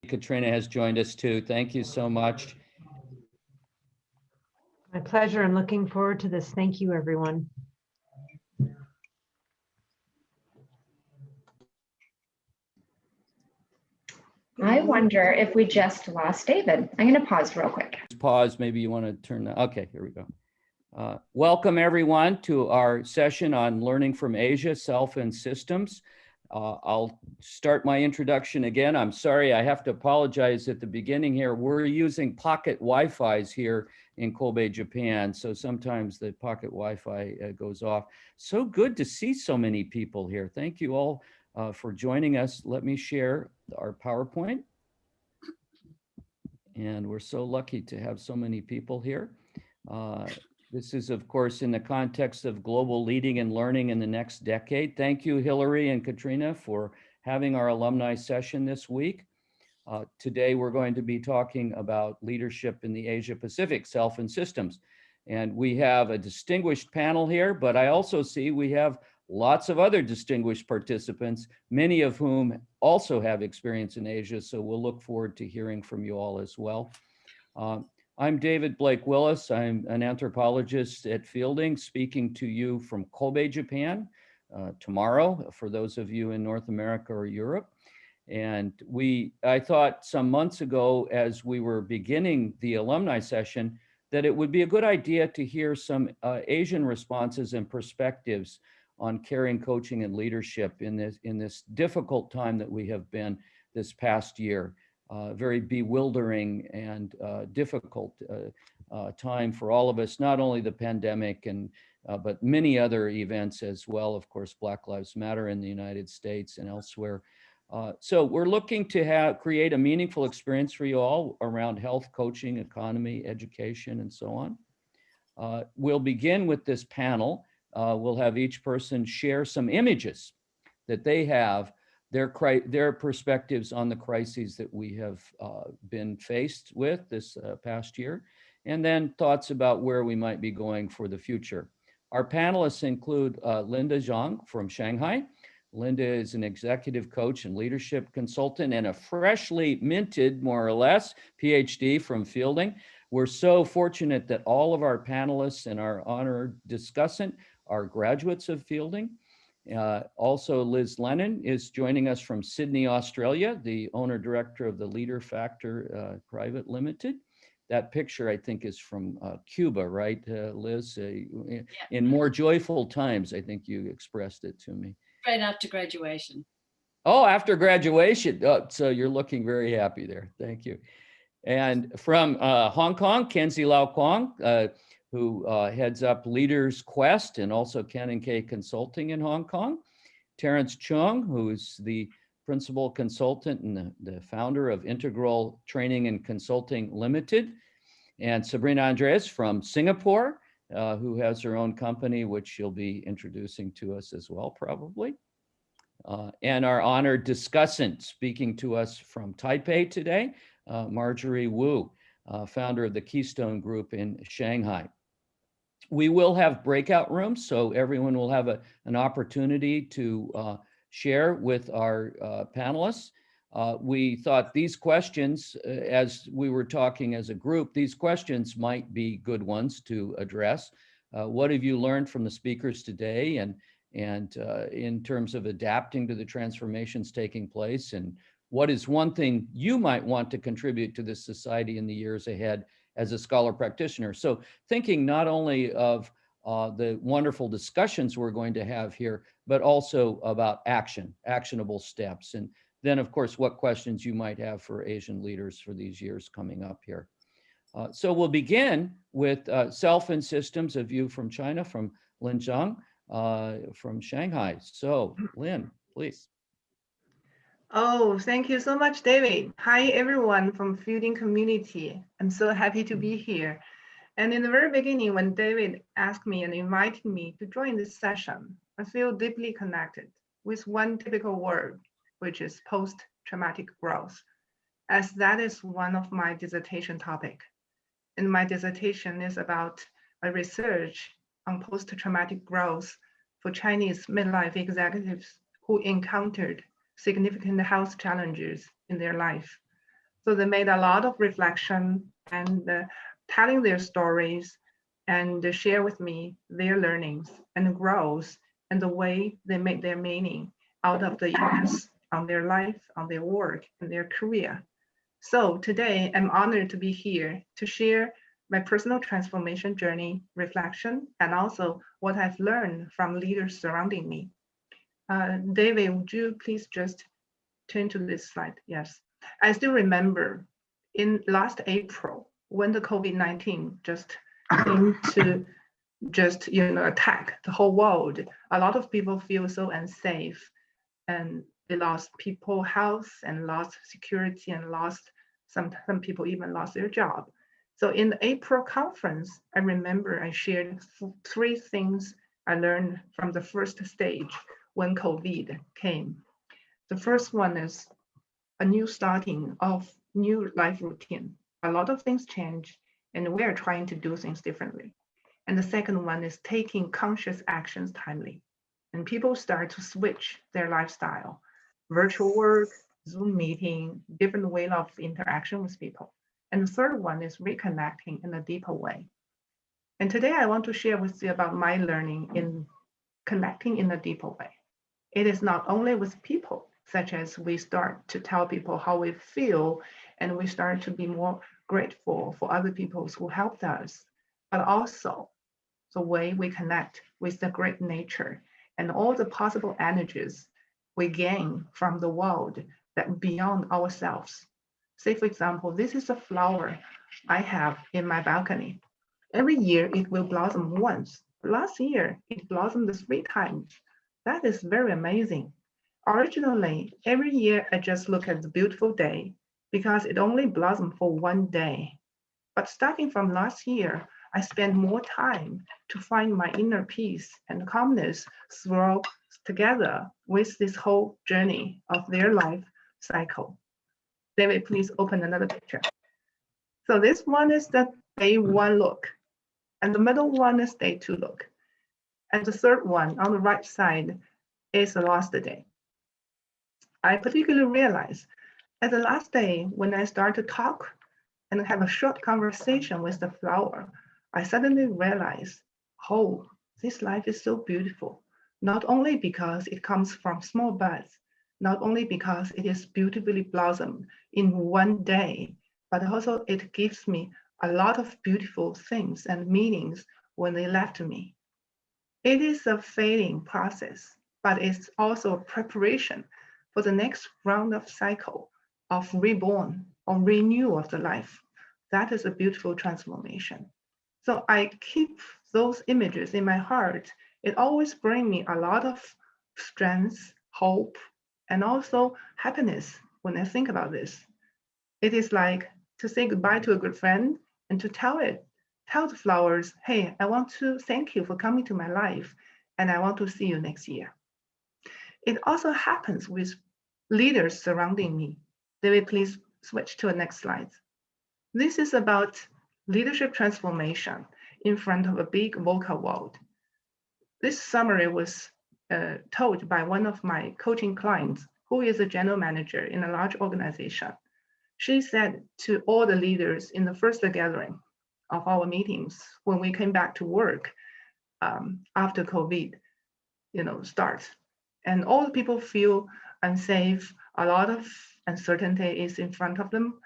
Katrina has joined us too. Thank you so much. My pleasure. I'm looking forward to this. Thank you, everyone. I wonder if we just lost David. I'm going to pause real quick. Pause. Maybe you want to turn that. Okay, here we go. Welcome everyone to our session on learning from Asia, self and systems. I'll start my introduction again. I'm sorry, I have to apologize at the beginning here. We're using pocket Wi-Fi's here in Kobe, Japan. So sometimes the pocket Wi-Fi goes off. So good to see so many people here. Thank you all for joining us. Let me share our PowerPoint. And we're so lucky to have so many people here. This is, of course, in the context of global leading and learning in the next decade. Thank you, Hillary and Katrina, for having our alumni session this week. Today, we're going to be talking about leadership in the Asia Pacific, self and systems. And we have a distinguished panel here, but I also see we have lots of other distinguished participants, many of whom also have experience in Asia. So we'll look forward to hearing from you all as well. I'm David Blake Willis. I'm an anthropologist at Fielding, speaking to you from Kobe, Japan, tomorrow, for those of you in North America or Europe. And I thought some months ago, as we were beginning the alumni session, that it would be a good idea to hear some Asian responses and perspectives on caring, coaching, and leadership in this difficult time that we have been this past year. Very bewildering and difficult time for all of us, not only the pandemic, but many other events as well. Of course, Black Lives Matter in the United States and elsewhere. So we're looking to create a meaningful experience for you all around health, coaching, economy, education, and so on. We'll begin with this panel. We'll have each person share some images that they have, their perspectives on the crises that we have been faced with this past year, and then thoughts about where we might be going for the future. Our panelists include Linda Zhang from Shanghai. Linda is an executive coach and leadership consultant and a freshly minted, more or less, PhD from Fielding. We're so fortunate that all of our panelists and our honored discussant are graduates of Fielding. Also, Liz Lennon is joining us from Sydney, Australia, the owner-director of the Leader Factor Private Limited. That picture, I think, is from Cuba, right, Liz? Yeah. In more joyful times, I think you expressed it to me. Right after graduation. Oh, after graduation. Oh, so you're looking very happy there. Thank you. And from Hong Kong, Kenzie Lau Kwong, who heads up Leaders Quest and also Ken & K Consulting in Hong Kong. Terence Chung, who is the principal consultant and the founder of Integral Training and Consulting Limited. And Sabrina Andreas from Singapore, who has her own company, which she'll be introducing to us as well, probably. And our honored discussant speaking to us from Taipei today, Marjorie Wu, founder of the Keystone Group in Shanghai. We will have breakout rooms, so everyone will have an opportunity to share with our panelists. We thought these questions, as we were talking as a group, these questions might be good ones to address. What have you learned from the speakers today, and in terms of adapting to the transformations taking place, and what is one thing you might want to contribute to this society in the years ahead as a scholar practitioner? So thinking not only of the wonderful discussions we're going to have here, but also about actionable steps. And then, of course, what questions you might have for Asian leaders for these years coming up here. So we'll begin with self and systems, a view from China, from Lin Zhang from Shanghai. So Lin, please. Oh, thank you so much, David. Hi, everyone from Fielding community. I'm so happy to be here. And in the very beginning, when David asked me and invited me to join this session, I feel deeply connected with one typical word, which is post-traumatic growth, as that is one of my dissertation topic. And my dissertation is about a research on post-traumatic growth for Chinese midlife executives who encountered significant health challenges in their life. So they made a lot of reflection and telling their stories and share with me their learnings and growth and the way they made their meaning out of the years on their life, on their work, and their career. So today I'm honored to be here to share my personal transformation journey, reflection, and also what I've learned from leaders surrounding me. David, would you please just turn to this slide? Yes. I still remember in last April when the COVID-19 just came to attack the whole world. A lot of people feel so unsafe and they lost people health and lost security and lost some people even lost their job. So in the April conference, I remember I shared three things I learned from the first stage when COVID came. The first one is a new starting of new life routine. A lot of things change and we are trying to do things differently. And the second one is taking conscious actions timely. And people start to switch their lifestyle, virtual work, Zoom meeting, different way of interaction with people. And the third one is reconnecting in a deeper way. And today I want to share with you about my learning in connecting in a deeper way. It is not only with people, such as we start to tell people how we feel, and we start to be more grateful for other people who helped us, but also the way we connect with the great nature and all the possible energies we gain from the world that beyond ourselves. Say, for example, this is a flower I have in my balcony. Every year it will blossom once. Last year it blossomed 3 times. That is very amazing. Originally, every year I just look at the beautiful day because it only blossomed for 1 day. But starting from last year, I spent more time to find my inner peace and calmness through together with this whole journey of their life cycle. David, please open another picture. So this one is the day 1 look, and the middle one is day 2 look. And the third one on the right side is the last day. I particularly realized at the last day when I start to talk and have a short conversation with the flower, I suddenly realized, oh, this life is so beautiful, not only because it comes from small buds, not only because it is beautifully blossomed in 1 day, but also it gives me a lot of beautiful things and meanings when they left me. It is a fading process, but it's also a preparation for the next round of cycle of reborn or renewal of the life. That is a beautiful transformation. So I keep those images in my heart. It always brings me a lot of strength, hope, and also happiness when I think about this. It is like to say goodbye to a good friend and to tell the flowers, hey, I want to thank you for coming to my life and I want to see you next year. It also happens with leaders surrounding me. David, please switch to the next slide. This is about leadership transformation in front of a big vocal world. This summary was told by one of my coaching clients, who is a general manager in a large organization. She said to all the leaders in the first gathering of our meetings when we came back to work after COVID, starts, and all the people feel unsafe, a lot of uncertainty is in front of them,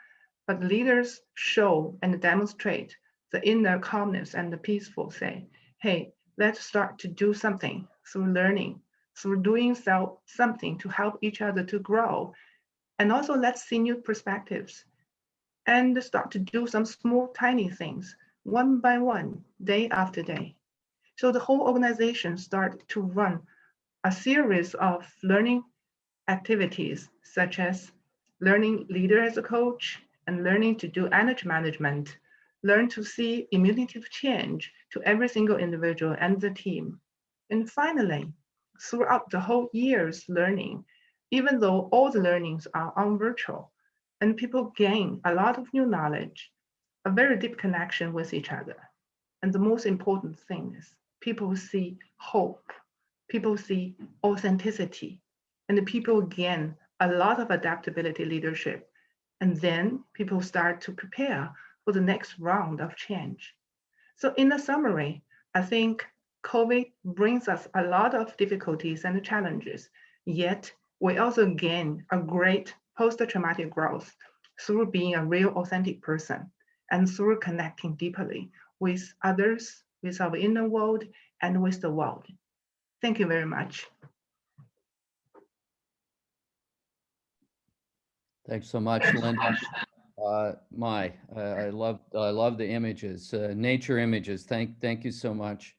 but leaders show and demonstrate the inner calmness and the peaceful say, hey, let's start to do something through learning, through doing something to help each other to grow. And also let's see new perspectives and start to do some small, tiny things, one by one, day after day. So the whole organization started to run a series of learning activities, such as learning leader as a coach and learning to do energy management, learn to see immunity change to every single individual and the team. And finally, throughout the whole year's learning, even though all the learnings are on virtual, and people gain a lot of new knowledge, a very deep connection with each other. And the most important thing is people see hope, people see authenticity, and the people gain a lot of adaptability leadership And then people start to prepare for the next round of change. So in the summary, I think COVID brings us a lot of difficulties and challenges, yet we also gain a great post-traumatic growth through being a real authentic person and through connecting deeply with others, with our inner world, and with the world. Thank you very much. Thanks so much, Linda. I love the images, nature images. Thank you so much.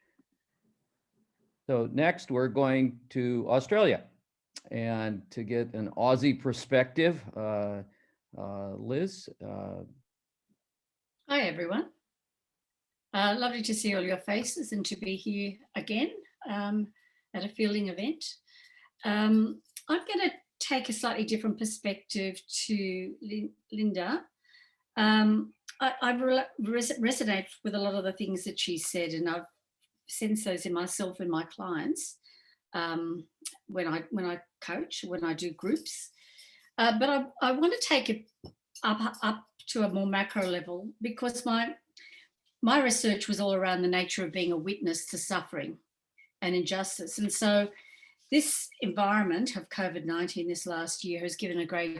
So next we're going to Australia, and to get an Aussie perspective, Liz. Hi, everyone. Lovely to see all your faces and to be here again at a fielding event. I'm going to take a slightly different perspective to Linda. I resonate with a lot of the things that she said, and I've sensed those in myself and my clients when I coach, when I do groups. But I want to take it up to a more macro level, because my research was all around the nature of being a witness to suffering and injustice. And so this environment of COVID-19 this last year has given me a great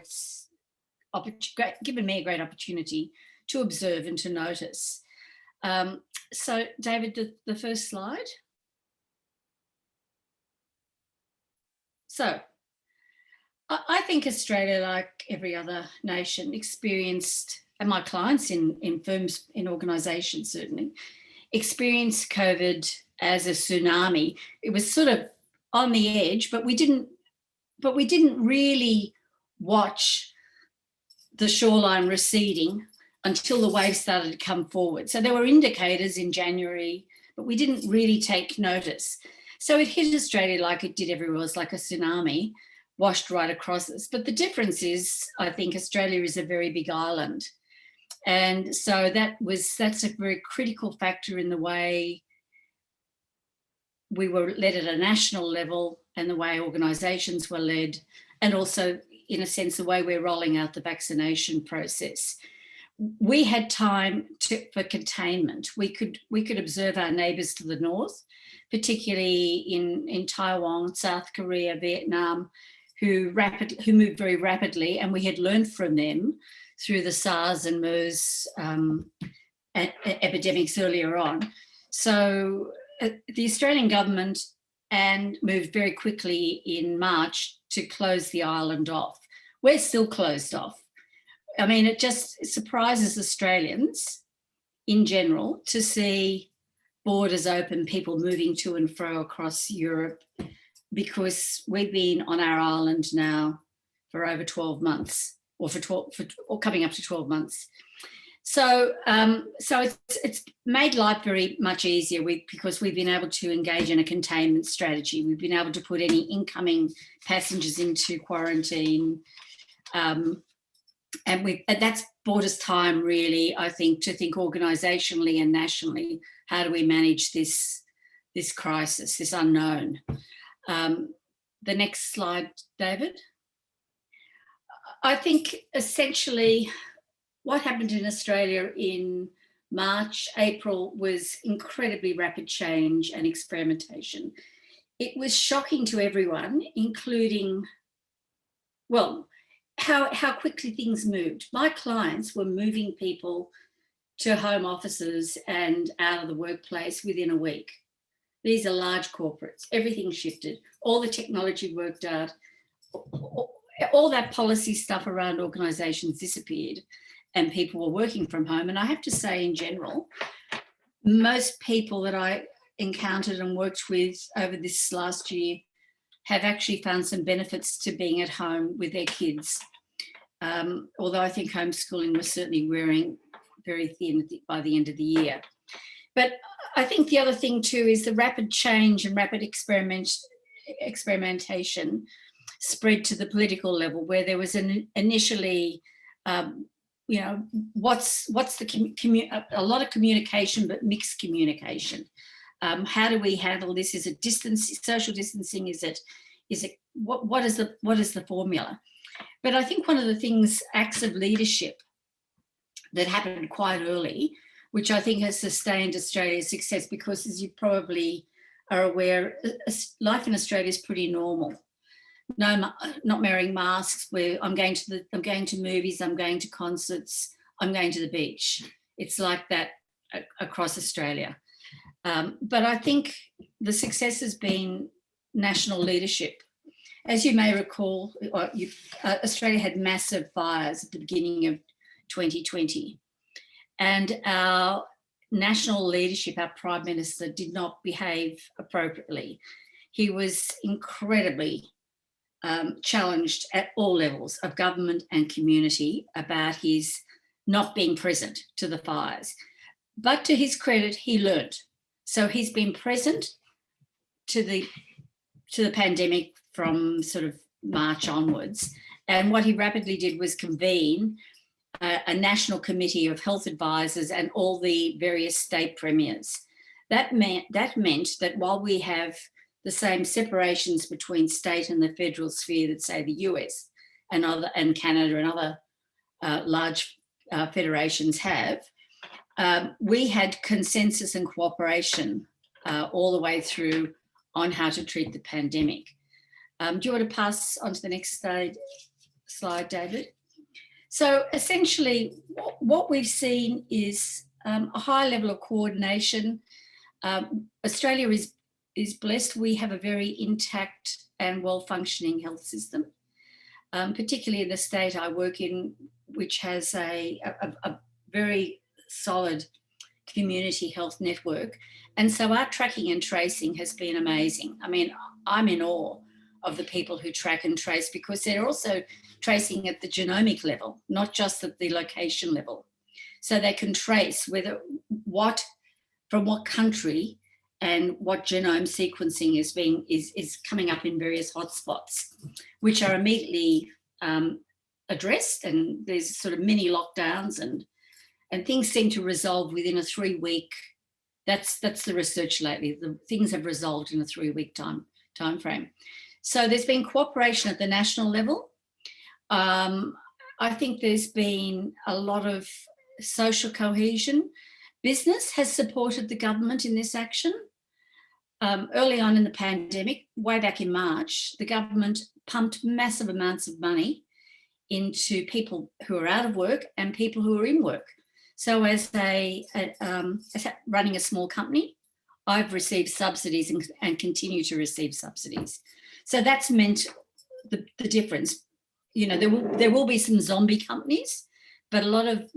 opportunity to observe and to notice. So David, the first slide. So I think Australia, like every other nation, experienced, and my clients in firms, in organisations certainly, experienced COVID as a tsunami. It was sort of on the edge, but we didn't really watch the shoreline receding until the waves started to come forward. So there were indicators in January, but we didn't really take notice. So it hit Australia like it did everywhere else, like a tsunami, washed right across us. But the difference is, I think Australia is a very big island. And so that's a very critical factor in the way we were led at a national level and the way organisations were led, and also, in a sense, the way we're rolling out the vaccination process. We had time for containment. We could observe our neighbours to the north, particularly in Taiwan, South Korea, Vietnam, who moved very rapidly, and we had learned from them through the SARS and MERS epidemics earlier on. So the Australian government moved very quickly in March to close the island off. We're still closed off. I mean, it just surprises Australians in general to see borders open, people moving to and fro across Europe, because we've been on our island now for over 12 months, or coming up to 12 months. So it's made life very much easier because we've been able to engage in a containment strategy. We've been able to put any incoming passengers into quarantine. And that's bought us time, really, I think, to think organisationally and nationally, how do we manage this crisis, this unknown? The next slide, David. I think essentially what happened in Australia in March, April was incredibly rapid change and experimentation. It was shocking to everyone, including, well, how quickly things moved. My clients were moving people to home offices and out of the workplace within a week. These are large corporates. Everything shifted. All the technology worked out. All that policy stuff around organisations disappeared, and people were working from home. And I have to say, in general, most people that I encountered and worked with over this last year have actually found some benefits to being at home with their kids. Although I think homeschooling was certainly wearing very thin by the end of the year. But I think the other thing too is the rapid change and rapid experimentation spread to the political level, where there was initially, you know, what's the a lot of communication, but mixed communication. How do we handle this? Is it social distancing? Is it what is the formula? But I think one of the things, acts of leadership that happened quite early, which I think has sustained Australia's success, because as you probably are aware, life in Australia is pretty normal. No, not wearing masks. Where I'm going to movies, I'm going to concerts, I'm going to the beach. It's like that across Australia. But I think the success has been national leadership. As you may recall, Australia had massive fires at the beginning of 2020, and our national leadership, our Prime Minister, did not behave appropriately. He was incredibly challenged at all levels of government and community about his not being present to the fires. But to his credit, he learned. So he's been present to the pandemic from sort of March onwards. And what he rapidly did was convene a national committee of health advisors and all the various state premiers. That meant that while we have the same separations between state and the federal sphere that, say, the US and Canada and other large federations have, we had consensus and cooperation all the way through on how to treat the pandemic. Do you want to pass on to the next slide, David? So essentially, what we've seen is a high level of coordination. Australia is blessed. We have a very intact and well-functioning health system, particularly in the state I work in, which has a very solid community health network. And so our tracking and tracing has been amazing. I mean, I'm in awe of the people who track and trace, because they're also tracing at the genomic level, not just at the location level. So they can trace from what country and what genome sequencing is coming up in various hotspots, which are immediately addressed, and there's sort of mini lockdowns, and things seem to resolve within a 3-week. That's the research lately. The things have resolved in a 3-week time frame. So there's been cooperation at the national level. I think there's been a lot of social cohesion. Business has supported the government in this action. Early on in the pandemic, way back in March, the government pumped massive amounts of money into people who are out of work and people who are in work. So as running a small company, I've received subsidies and continue to receive subsidies. So that's meant the difference. You know, there will be some zombie companies, but a lot of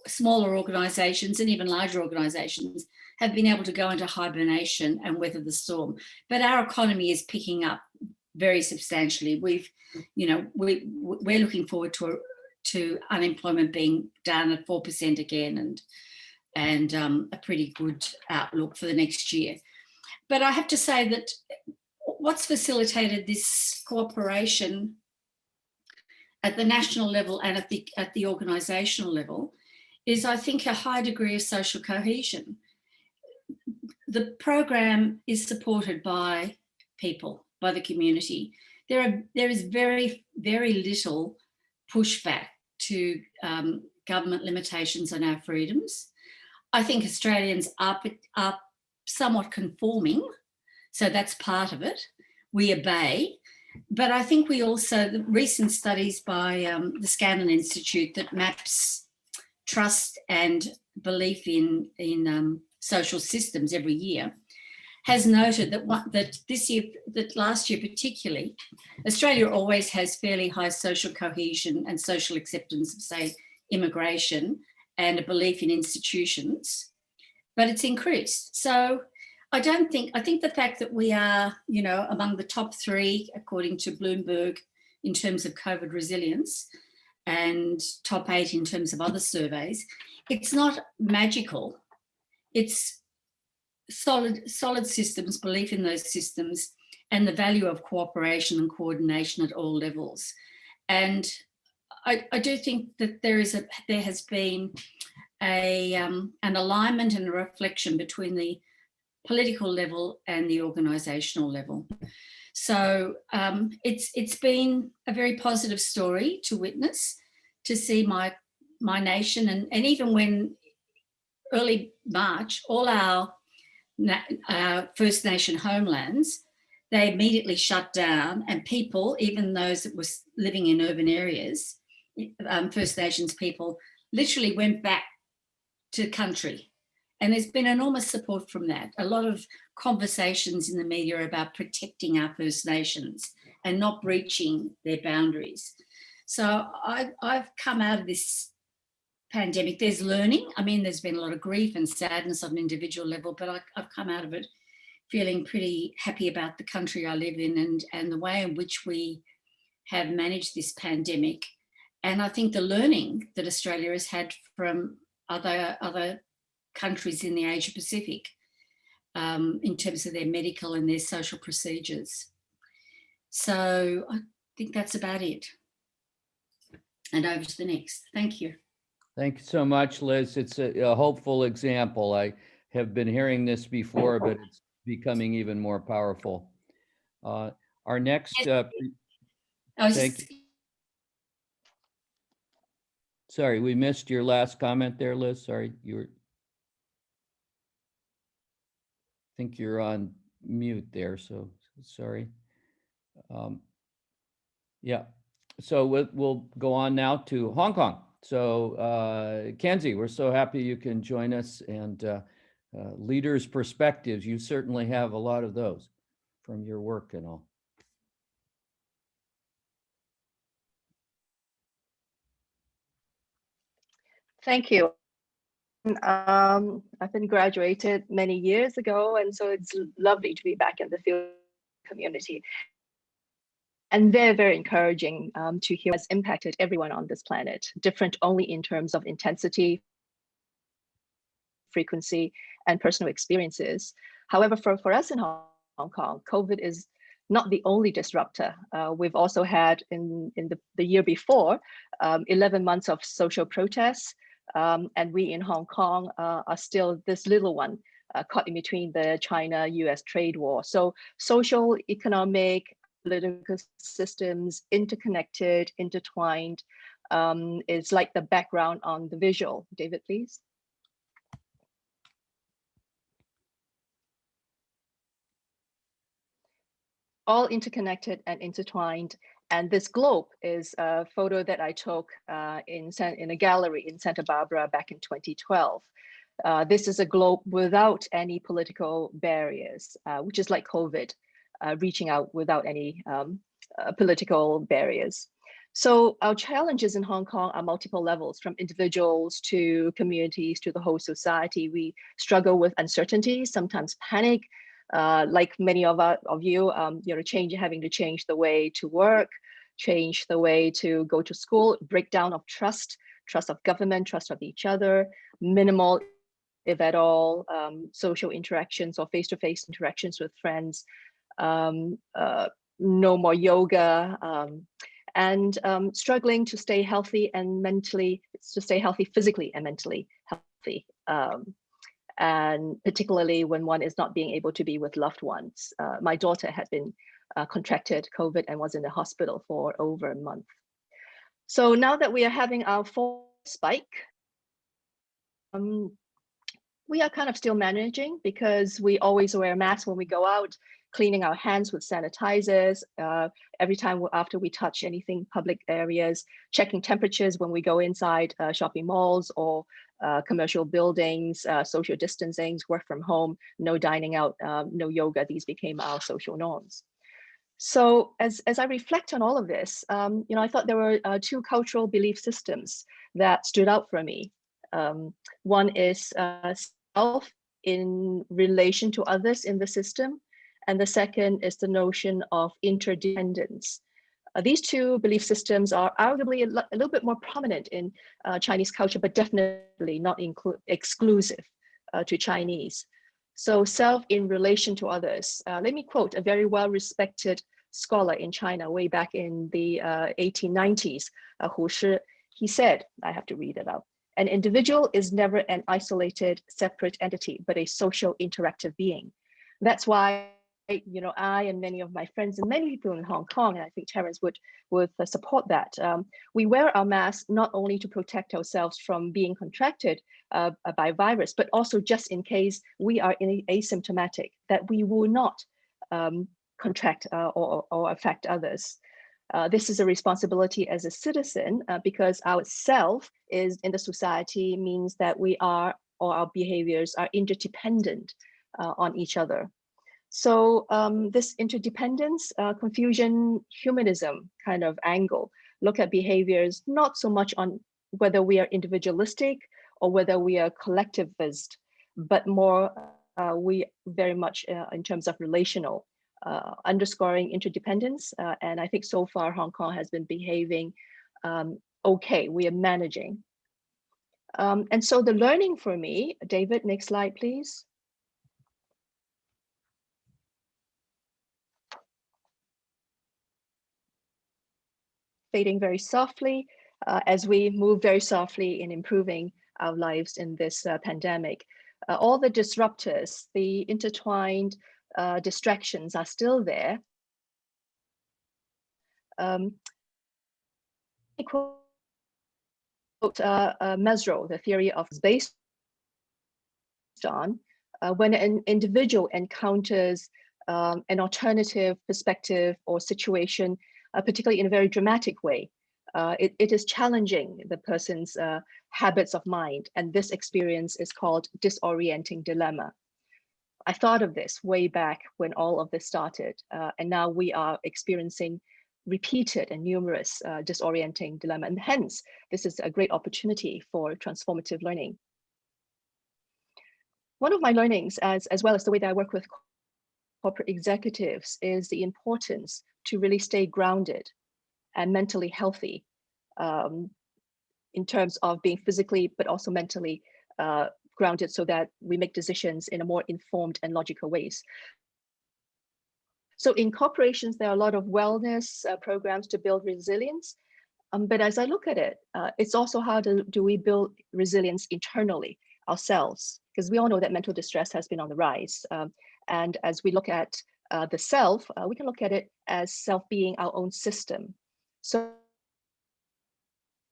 smaller organisations and even larger organisations have been able to go into hibernation and weather the storm. But our economy is picking up very substantially. We're looking forward to unemployment being down at 4% again, and a pretty good outlook for the next year. But I have to say that what's facilitated this cooperation at the national level and at the organisational level is, I think, a high degree of social cohesion. The program is supported by people, by the community. There is very, very little pushback to government limitations on our freedoms. I think Australians are somewhat conforming, so that's part of it. We obey. But I think we also, the recent studies by the Scanlon Institute that maps trust and belief in social systems every year, has noted that last year particularly, Australia always has fairly high social cohesion and social acceptance of, say, immigration and a belief in institutions, but it's increased. So I think the fact that we are, among the top 3, according to Bloomberg, in terms of COVID resilience, and top 8 in terms of other surveys, it's not magical. It's solid systems, belief in those systems, and the value of cooperation and coordination at all levels. And I do think that there has been an alignment and a reflection between the political level and the organisational level. So it's been a very positive story to witness, to see my nation, and even when early March, all our First Nation homelands, they immediately shut down, and people, even those that were living in urban areas, First Nations people, literally went back to country. And there's been enormous support from that. A lot of conversations in the media about protecting our First Nations and not breaching their boundaries. So I've come out of this pandemic. There's learning. I mean, there's been a lot of grief and sadness on an individual level, but I've come out of it feeling pretty happy about the country I live in and the way in which we have managed this pandemic. And I think the learning that Australia has had from other countries in the Asia Pacific in terms of their medical and their social procedures. So I think that's about it. And over to the next. Thank you. Thank you so much, Liz. It's a hopeful example. I have been hearing this before, but it's becoming even more powerful. Our next, thank you. Sorry, we missed your last comment there, Liz. Sorry, I think you're on mute there, so sorry. Yeah, so we'll go on now to Hong Kong. So Kenzie, we're so happy you can join us, and leaders' perspectives, you certainly have a lot of those from your work and all. Thank you. I've been graduated many years ago, and so it's lovely to be back in the field community. And very, very encouraging to hear has impacted everyone on this planet, different only in terms of intensity, frequency, and personal experiences. However, for us in Hong Kong, COVID is not the only disruptor. We've also had in the year before, 11 months of social protests, and we in Hong Kong are still this little one caught in between the China-US trade war. So social, economic, political systems, interconnected, intertwined, is like the background on the visual. David, please. All interconnected and intertwined. And this globe is a photo that I took in a gallery in Santa Barbara back in 2012. This is a globe without any political barriers, which is like COVID, reaching out without any political barriers. So our challenges in Hong Kong are multiple levels, from individuals to communities to the whole society. We struggle with uncertainty, sometimes panic, like many of you, having to change the way to work, change the way to go to school, breakdown of trust of government, trust of each other, minimal, if at all, social interactions or face-to-face interactions with friends, no more yoga, and struggling to stay healthy and physically and mentally healthy. And particularly when one is not being able to be with loved ones. My daughter had been contracted COVID and was in the hospital for over a month. So now that we are having our fourth spike, we are kind of still managing, because we always wear masks when we go out, cleaning our hands with sanitizers every time after we touch anything public areas, checking temperatures when we go inside shopping malls or commercial buildings, social distancing, work from home, no dining out, no yoga. These became our social norms. So as I reflect on all of this, I thought there were two cultural belief systems that stood out for me. One is self in relation to others in the system, and the second is the notion of interdependence. These two belief systems are arguably a little bit more prominent in Chinese culture, but definitely not exclusive to Chinese. So self in relation to others. Let me quote a very well-respected scholar in China way back in the 1890s, Hu Shi. He said, I have to read it out, "An individual is never an isolated, separate entity, but a social interactive being. That's why I and many of my friends and many people in Hong Kong, and I think Terence would support that. We wear our masks not only to protect ourselves from being contracted by virus, but also just in case we are asymptomatic, that we will not contract or affect others. This is a responsibility as a citizen because our self is in the society means that we are, or our behaviors are interdependent on each other. So this interdependence, confusion, humanism kind of angle, look at behaviors not so much on whether we are individualistic or whether we are collectivist, but more we very much in terms of relational, underscoring interdependence. And I think so far Hong Kong has been behaving okay, we are managing. And so the learning for me, David, next slide, please. Fading very softly as we move very softly in improving our lives in this pandemic. All the disruptors, the intertwined distractions are still there. Quote Mesro, the theory of based on when an individual encounters an alternative perspective or situation, particularly in a very dramatic way, it is challenging the person's habits of mind. And this experience is called disorienting dilemma. I thought of this way back when all of this started, and now we are experiencing repeated and numerous disorienting dilemma. And hence, this is a great opportunity for transformative learning. One of my learnings, as well as the way that I work with corporate executives, is the importance to really stay grounded and mentally healthy in terms of being physically, but also mentally grounded so that we make decisions in a more informed and logical ways. So in corporations, there are a lot of wellness programs to build resilience. But as I look at it, it's also how do we build resilience internally ourselves? Because we all know that mental distress has been on the rise. And as we look at the self, we can look at it as self being our own system. So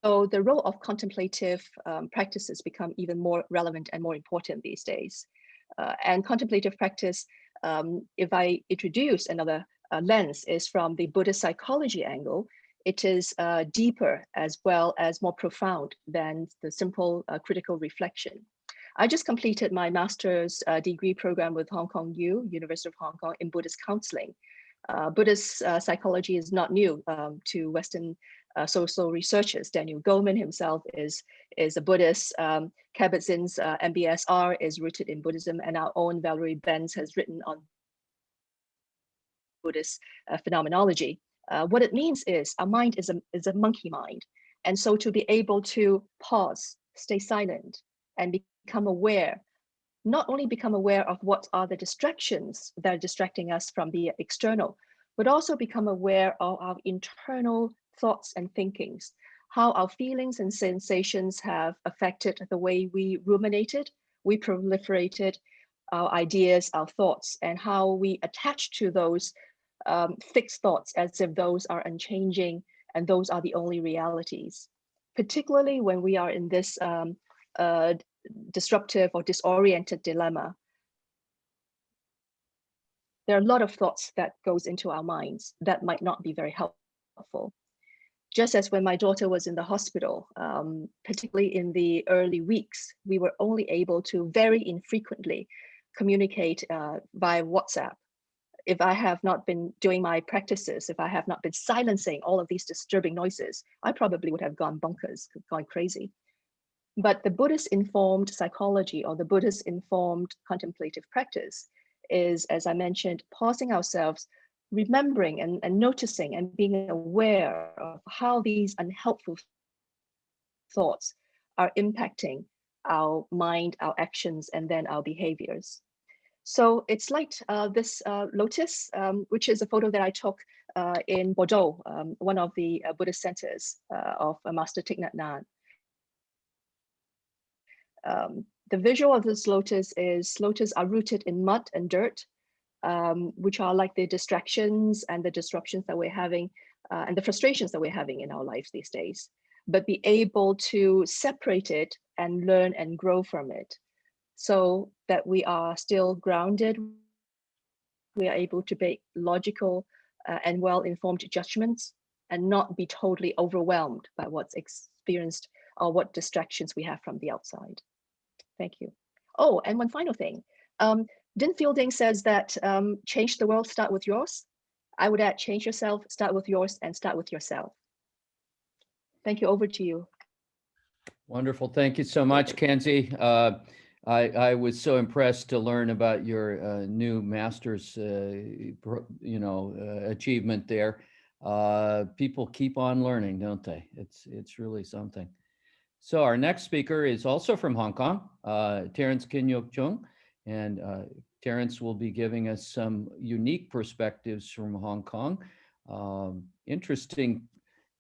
the role of contemplative practices become even more relevant and more important these days. And contemplative practice, if I introduce another lens, is from the Buddhist psychology angle. It is deeper as well as more profound than the simple critical reflection. I just completed my master's degree program with Hong Kong U, University of Hong Kong, in Buddhist counseling. Buddhist psychology is not new to Western social researchers. Daniel Goleman himself is a Buddhist. Kabat-Zinn's MBSR is rooted in Buddhism, and our own Valerie Benz has written on Buddhist phenomenology. What it means is our mind is a monkey mind. And so to be able to pause, stay silent, and become aware, not only become aware of what are the distractions that are distracting us from the external, but also become aware of our internal thoughts and thinkings, how our feelings and sensations have affected the way we ruminated, we proliferated our ideas, our thoughts, and how we attach to those fixed thoughts as if those are unchanging and those are the only realities. Particularly when we are in this disruptive or disoriented dilemma, there are a lot of thoughts that goes into our minds that might not be very helpful. Just as when my daughter was in the hospital, particularly in the early weeks, we were only able to very infrequently communicate via WhatsApp. If I have not been doing my practices, if I have not been silencing all of these disturbing noises, I probably would have gone bonkers, gone crazy. But the Buddhist informed psychology or the Buddhist informed contemplative practice is, as I mentioned, pausing ourselves, remembering and noticing and being aware of how these unhelpful thoughts are impacting our mind, our actions, and then our behaviors. So it's like this lotus, which is a photo that I took in Bordeaux, one of the Buddhist centers of Master Thich Nhat Hanh. The visual of this lotus is lotus are rooted in mud and dirt. which are like the distractions and the disruptions that we're having and the frustrations that we're having in our lives these days, but be able to separate it and learn and grow from it so that we are still grounded. We are able to make logical and well-informed judgments and not be totally overwhelmed by what's experienced or what distractions we have from the outside. Thank you. Oh, and one final thing. Din Fielding says that change the world, start with yours. I would add change yourself, start with yours, and start with yourself. Thank you. Over to you. Wonderful. Thank you so much, Kenzie. I was so impressed to learn about your new master's, achievement there. People keep on learning, don't they? It's really something. So our next speaker is also from Hong Kong, Terence Chung, and Terence will be giving us some unique perspectives from Hong Kong. Interesting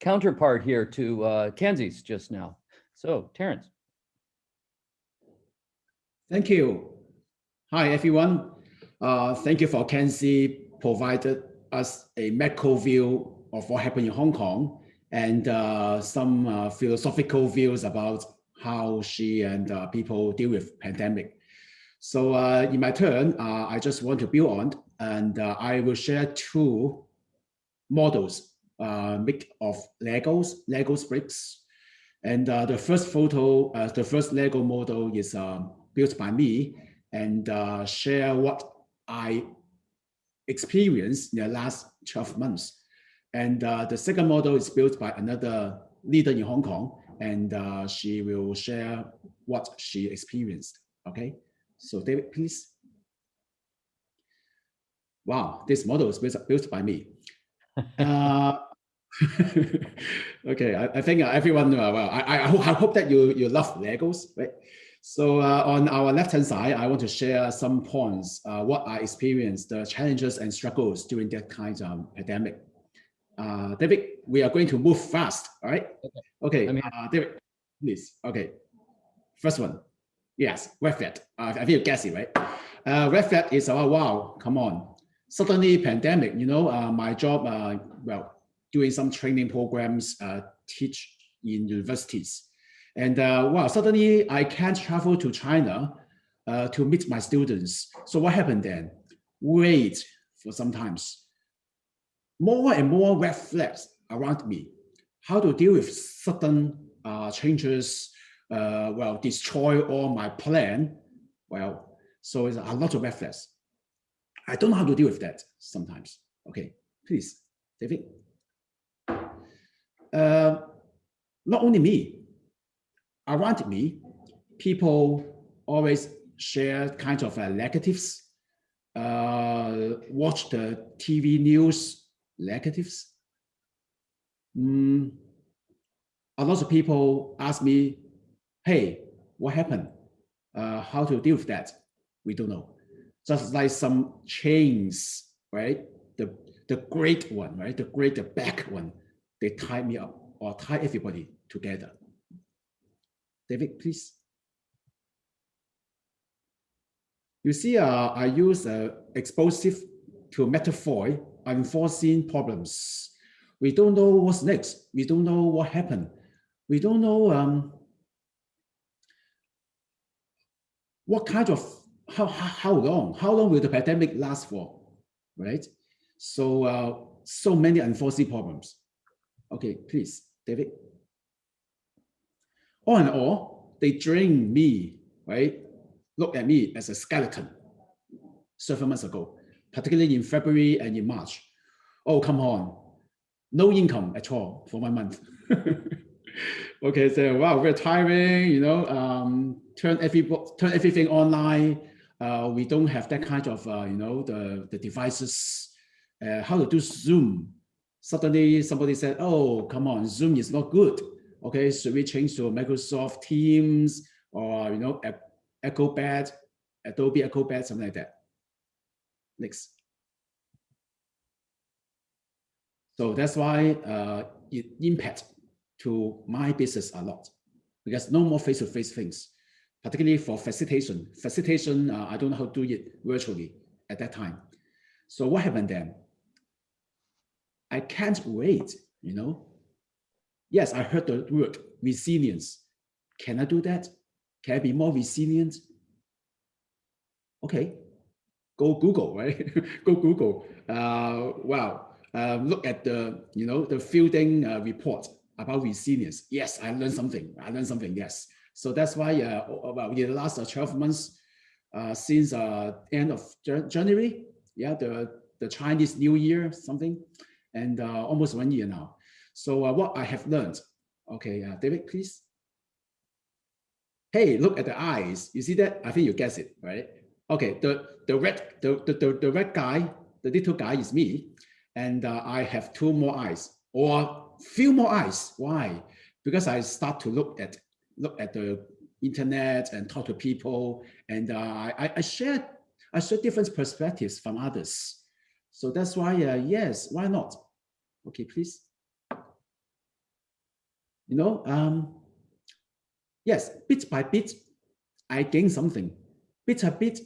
counterpart here to Kenzie's just now. So Terence. Thank you. Hi, everyone. Thank you for Kenzie provided us a macro view of what happened in Hong Kong and some philosophical views about how she and people deal with pandemic. So in my turn, I just want to build on, and I will share two models made of Legos bricks. And the first photo, the first Lego model is built by me, and share what I experienced in the last 12 months. And the second model is built by another leader in Hong Kong, and she will share what she experienced. Okay, so David, please. Wow, this model is built by me. Okay, I think everyone, well, I hope that you love Legos, right? So on our left-hand side, I want to share some points, what I experienced, the challenges and struggles during that kind of pandemic. David, we are going to move fast, all right? Okay, David, please. Okay, first one. Yes, red flag. I think you guessed it, right? Red flag is, oh, wow, come on. Suddenly pandemic, my job, well, doing some training programs, teach in universities. And wow, suddenly I can't travel to China to meet my students. So what happened then? Wait for some times. More and more red flags around me. How to deal with sudden changes, well, destroy all my plan. Well, so it's a lot of red flags. I don't know how to deal with that sometimes. Okay, please, David. Not only me, around me, people always share kind of negatives, watch the TV news, negatives. A lot of people ask me, hey, what happened? How to deal with that? We don't know. Just like some chains, right? The great one, right? The back one, they tie me up or tie everybody together. David, please. You see, I use explosive to metaphor unforeseen problems. We don't know what's next. We don't know what happened. We don't know what kind of, how long will the pandemic last for, right? So, so many unforeseen problems. Okay, please, David. All in all, they drain me, right? Look at me as a skeleton several months ago, particularly in February and in March. Oh, come on. No income at all for 1 month. Okay, so wow, very tiring, turn everything online. We don't have that kind of, the devices. How to do Zoom? Suddenly somebody said, oh, come on, Zoom is not good. Okay, should we change to Microsoft Teams or, Acrobat, Adobe Acrobat, something like that. Next. So that's why it impacts to my business a lot, because no more face-to-face things, particularly for facilitation. Facilitation, I don't know how to do it virtually at that time. So what happened then? I can't wait, Yes, I heard the word resilience. Can I do that? Can I be more resilient? Okay, go Google, right? Go Google. Look at the fielding report about resilience. Yes, I learned something. Yes. So that's why, in the last 12 months, since end of January, the Chinese New Year, something, and almost 1 year now. So what I have learned, okay, David, please. Hey, look at the eyes. You see that? I think you guess it, right? Okay, the red guy, the little guy is me, and I have 2 more eyes or few more eyes. Why? Because I start to look at the internet and talk to people, and I share different perspectives from others. So that's why, yes, why not? Okay, please. Yes, bit by bit, I gain something. Bit by bit,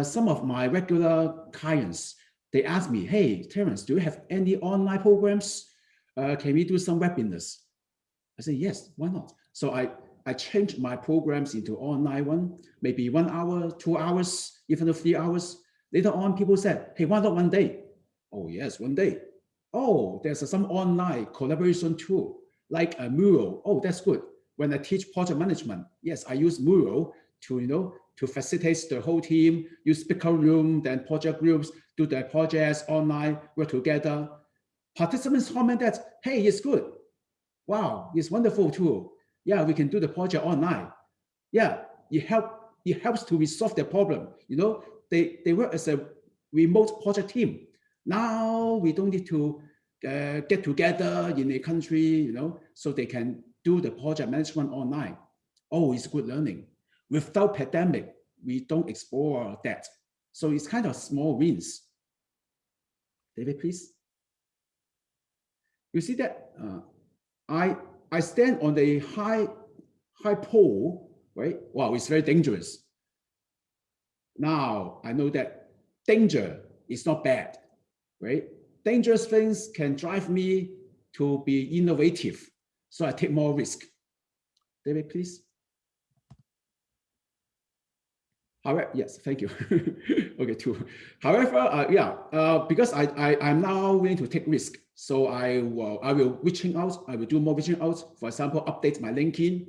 some of my regular clients, they ask me, hey, Terence, do you have any online programs? Can we do some webinars? I say, yes, why not? So I changed my programs into online one, maybe 1 hour, 2 hours, even 3 hours. Later on, people said, hey, why not 1 day? Oh, yes, 1 day. Oh, there's some online collaboration tool, like a Mural. Oh, that's good. When I teach project management, yes, I use Mural to facilitate the whole team, use Breakout Room, then project groups, do their projects online, work together. Participants comment that, hey, it's good. Wow, it's wonderful tool. Yeah, we can do the project online. Yeah, it helps to resolve the problem. They work as a remote project team. Now we don't need to get together in a country, so they can do the project management online. Oh, it's good learning. Without pandemic, we don't explore that. So it's kind of small wins. David, please. You see that I stand on the high pole, right? Wow, it's very dangerous. Now I know that danger is not bad, right? Dangerous things can drive me to be innovative. So I take more risk. David, please. However, yes, thank you. Okay, 2. However, because I'm now willing to take risk, so I will reaching out. I will do more reaching out. For example, update my LinkedIn.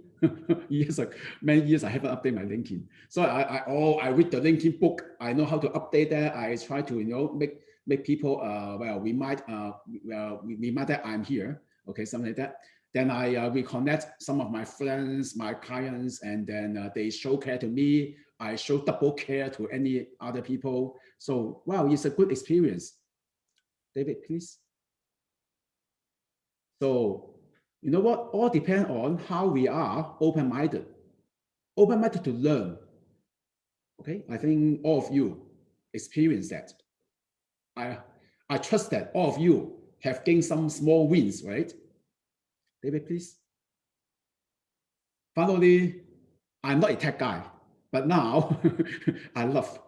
Many years I haven't updated my LinkedIn. So I read the LinkedIn book. I know how to update that. I try to make people remind that I'm here. Okay, something like that. Then I reconnect some of my friends, my clients, and then they show care to me. I show double care to any other people. So, wow, it's a good experience. David, please. So, you know what? All depends on how we are open-minded. Open-minded to learn. Okay, I think all of you experience that. I trust that all of you have gained some small wins, right? David, please. Finally, I'm not a tech guy, but now I love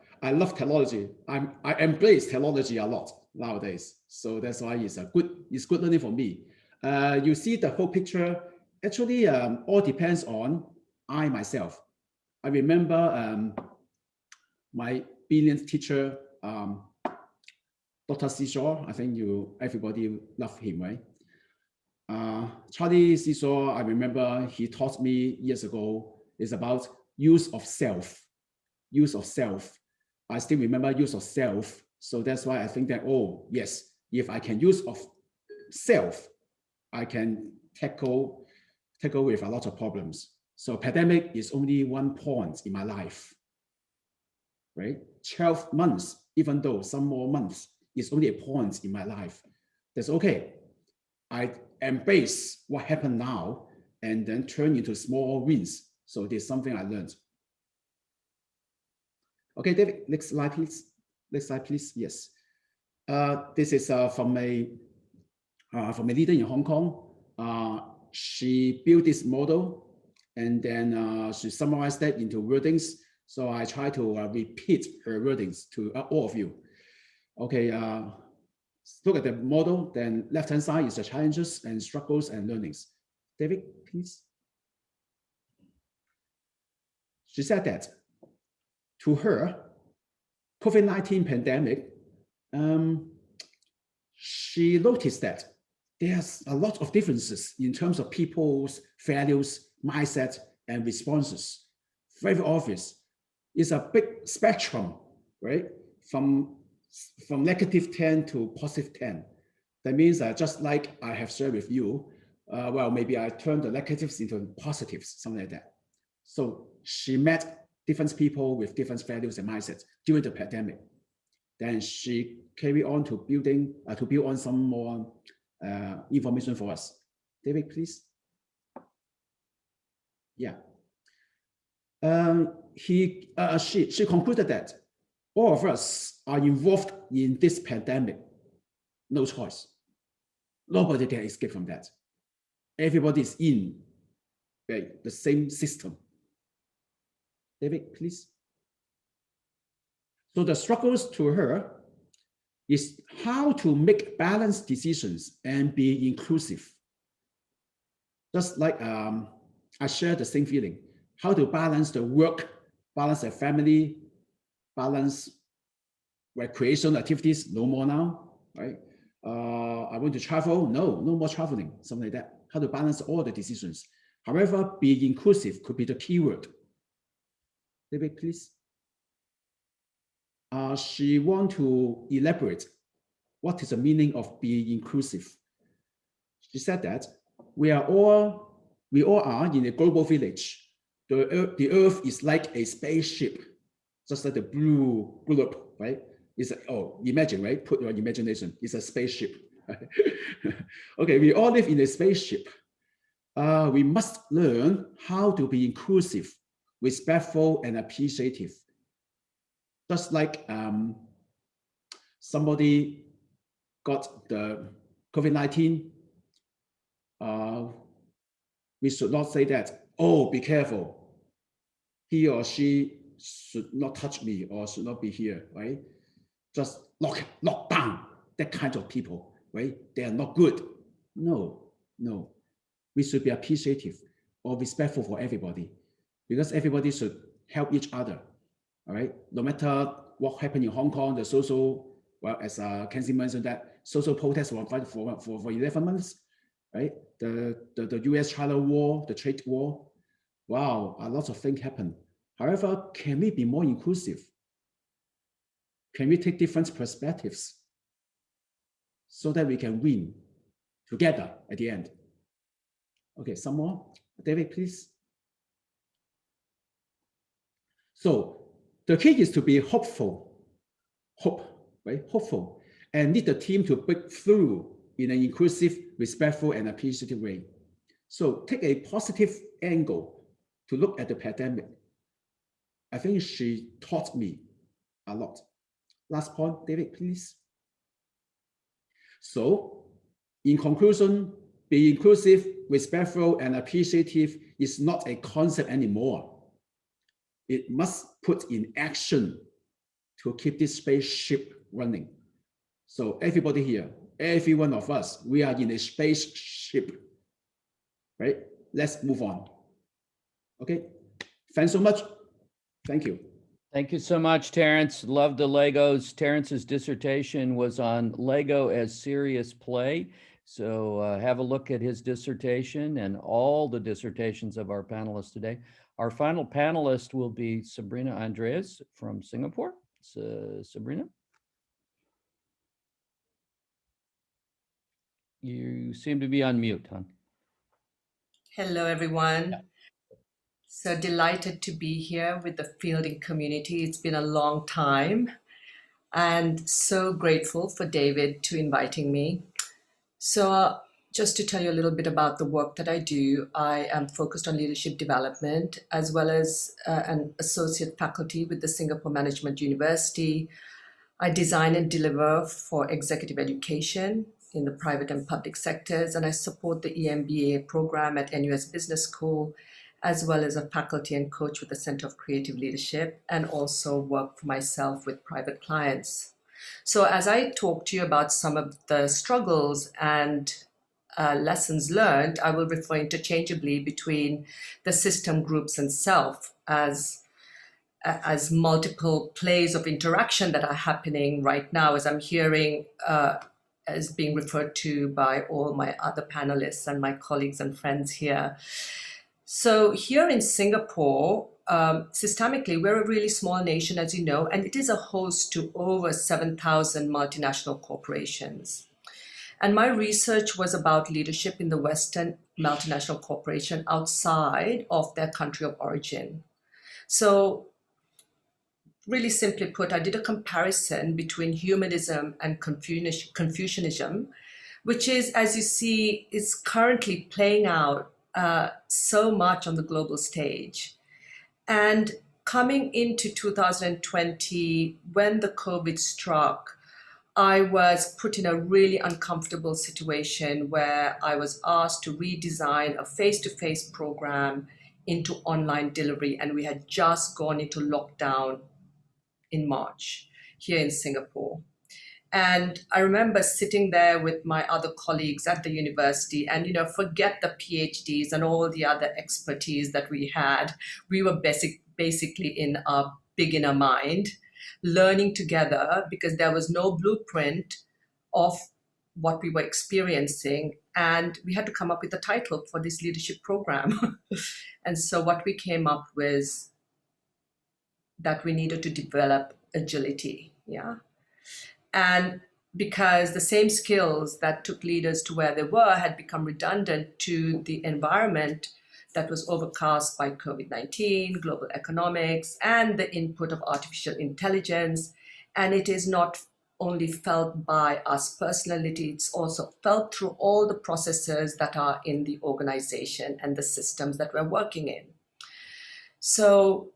technology. I embrace technology a lot nowadays. So that's why it's good learning for me. You see the whole picture. Actually, all depends on I myself. I remember my brilliant teacher, Dr. Seesaw. I think everybody love him, right? Charlie Seesaw, I remember he taught me years ago, is about use of self. Use of self. I still remember use of self. So that's why I think that, oh, yes, if I can use of self, I can tackle with a lot of problems. So pandemic is only one point in my life, right? 12 months, even though some more months, is only a point in my life. That's okay. I embrace what happened now and then turn into small wins. So there's something I learned. Okay, David, next slide, please. Next slide, please. Yes. This is from a leader in Hong Kong. She built this model and then she summarized that into wordings. So I try to repeat her wordings to all of you. Okay, look at the model, then left-hand side is the challenges and struggles and learnings. David, please. She said that to her, COVID-19 pandemic, she noticed that there's a lot of differences in terms of people's values, mindset, and responses. Very obvious. It's a big spectrum, right? From -10 to +10. That means just like I have shared with you, well, maybe I turn the negatives into positives, something like that. So she met different people with different values and mindsets during the pandemic. Then she carried on to build on some more information for us. David, please. Yeah. She concluded that all of us are involved in this pandemic. No choice. Nobody can escape from that. Everybody is in the same system. David, please. So the struggles to her is how to make balanced decisions and be inclusive. Just like I share the same feeling. How to balance the work, balance the family, balance recreational activities, no more now, right? I want to travel, no more traveling, something like that. How to balance all the decisions. However, be inclusive could be the key word. David, please. She wants to elaborate what is the meaning of being inclusive. She said that we all are in a global village. The Earth is like a spaceship, just like the blue globe, right? It's imagine, right? Put your imagination. It's a spaceship. Okay, we all live in a spaceship. We must learn how to be inclusive, respectful, and appreciative. Just like somebody got the COVID-19, we should not say that, oh, be careful. He or she should not touch me or should not be here, right? Just lock down that kind of people, right? They are not good. No. We should be appreciative or respectful for everybody because everybody should help each other, all right? No matter what happened in Hong Kong, the social, well, as Kenzie mentioned, that social protests were for 11 months, right? The US-China war, the trade war, wow, a lot of things happen. However, can we be more inclusive? Can we take different perspectives so that we can win together at the end? Okay, some more. David, please. So the key is to be hopeful, right? Hopeful, and lead the team to break through in an inclusive, respectful, and appreciative way. So take a positive angle to look at the pandemic. I think she taught me a lot. Last point, David, please. So in conclusion, be inclusive, respectful, and appreciative is not a concept anymore. It must put in action to keep this spaceship running. So everybody here, every one of us, we are in a spaceship, right? Let's move on. Okay, thanks so much. Thank you. Thank you so much, Terence. Love the Legos. Terence's dissertation was on Lego as serious play. So have a look at his dissertation and all the dissertations of our panelists today. Our final panelist will be Sabrina Andreas from Singapore. Sabrina. You seem to be on mute, hon. Hello, everyone. Yeah. So delighted to be here with the fielding community. It's been a long time and so grateful for David to inviting me. So just to tell you a little bit about the work that I do, I am focused on leadership development as well as an associate faculty with the Singapore Management University. I design and deliver for executive education in the private and public sectors, and I support the EMBA program at NUS Business School, as well as a faculty and coach with the Center of Creative Leadership, and also work for myself with private clients. So as I talk to you about some of the struggles and lessons learned, I will refer interchangeably between the system, groups, and self as multiple plays of interaction that are happening right now, as I'm hearing as being referred to by all my other panelists and my colleagues and friends here. So here in Singapore, systemically, we're a really small nation, as you know, and it is a host to over 7,000 multinational corporations. And my research was about leadership in the Western multinational corporation outside of their country of origin. So really simply put, I did a comparison between humanism and Confucianism, which is, as you see, is currently playing out so much on the global stage. And coming into 2020, when the COVID struck, I was put in a really uncomfortable situation where I was asked to redesign a face-to-face program into online delivery. And we had just gone into lockdown in March here in Singapore. And I remember sitting there with my other colleagues at the university and, you know, forget the PhDs and all the other expertise that we had. We were basically in our beginner mind, learning together because there was no blueprint of what we were experiencing. And we had to come up with a title for this leadership program. And so what we came up with that we needed to develop agility, yeah? And because the same skills that took leaders to where they were had become redundant to the environment that was overcast by COVID-19, global economics, and the input of artificial intelligence. And it is not only felt by us personally, it's also felt through all the processes that are in the organization and the systems that we're working in. So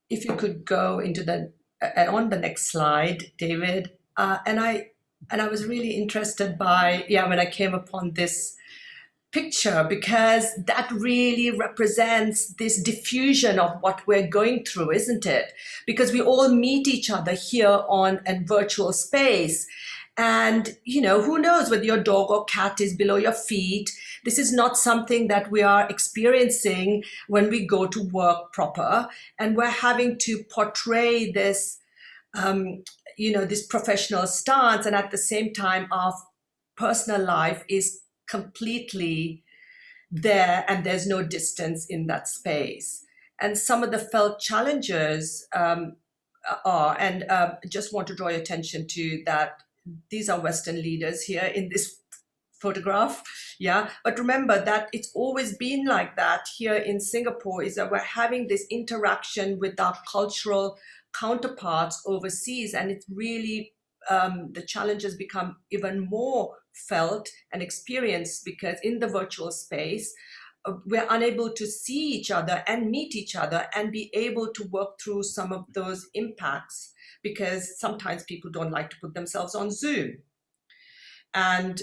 if you could go into on the next slide, David, and I was really interested by, when I came upon this picture, because that really represents this diffusion of what we're going through, isn't it? Because we all meet each other here on a virtual space. And, you know, who knows whether your dog or cat is below your feet. This is not something that we are experiencing when we go to work proper. And we're having to portray this, this professional stance. And at the same time, our personal life is completely there and there's no distance in that space. And some of the felt challenges just want to draw your attention to that. These are Western leaders here in this photograph, yeah. But remember that it's always been like that here in Singapore, is that we're having this interaction with our cultural counterparts overseas, and it's really the challenges become even more felt and experienced because in the virtual space, we're unable to see each other and meet each other and be able to work through some of those impacts, because sometimes people don't like to put themselves on Zoom. And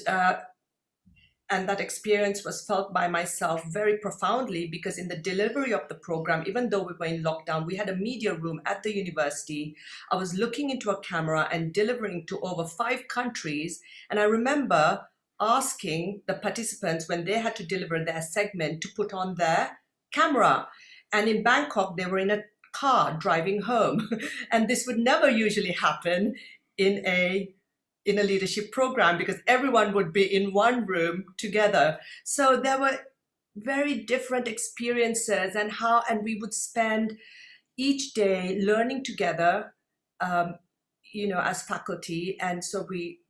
that experience was felt by myself very profoundly, because in the delivery of the program, even though we were in lockdown, we had a media room at the university. I was looking into a camera and delivering to over 5 countries. And I remember asking the participants when they had to deliver their segment to put on their camera. And in Bangkok, they were in a car driving home. And this would never usually happen in a leadership program, because everyone would be in one room together. So there were very different experiences, and we would spend each day learning together, as faculty. And so we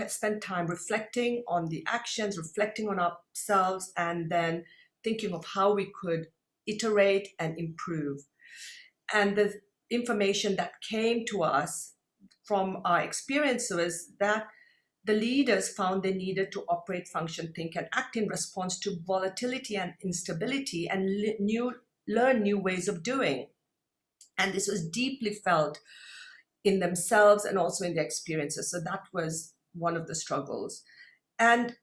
spent time reflecting on the actions, reflecting on ourselves, and then thinking of how we could iterate and improve. And the information that came to us from our experience was that the leaders found they needed to operate, function, think, and act in response to volatility and instability, and learn new ways of doing. And this was deeply felt in themselves and also in their experiences. So that was one of the struggles. And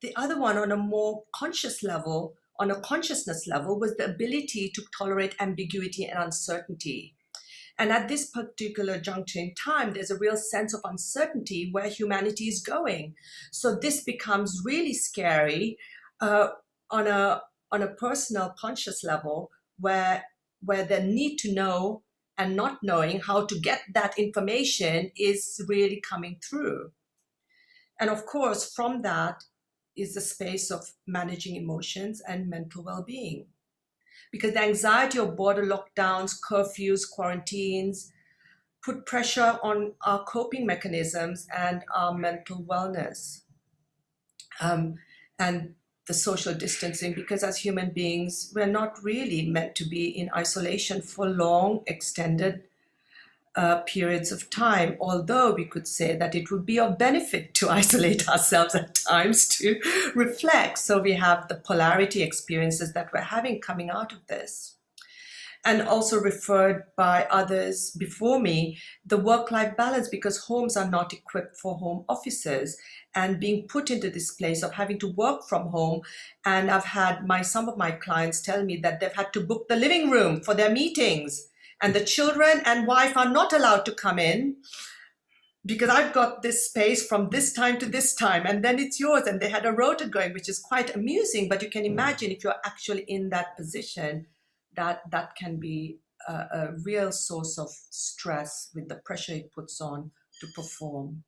the other one, on a more conscious level, on a consciousness level, was the ability to tolerate ambiguity and uncertainty. And at this particular juncture in time, there's a real sense of uncertainty where humanity is going. So this becomes really scary on a personal conscious level, where the need to know and not knowing how to get that information is really coming through. And of course, from that is the space of managing emotions and mental well-being. Because the anxiety of border lockdowns, curfews, quarantines put pressure on our coping mechanisms and our mental wellness. And the social distancing, because as human beings, we're not really meant to be in isolation for long, extended periods of time, although we could say that it would be of benefit to isolate ourselves at times to reflect. So we have the polarity experiences that we're having coming out of this. And also referred by others before me, the work-life balance, because homes are not equipped for home offices, and being put into this place of having to work from home. And I've had some of my clients tell me that they've had to book the living room for their meetings, and the children and wife are not allowed to come in because I've got this space from this time to this time, and then it's yours. And they had a rota going, which is quite amusing. But you can imagine if you're actually in that position, that can be a real source of stress with the pressure it puts on to perform.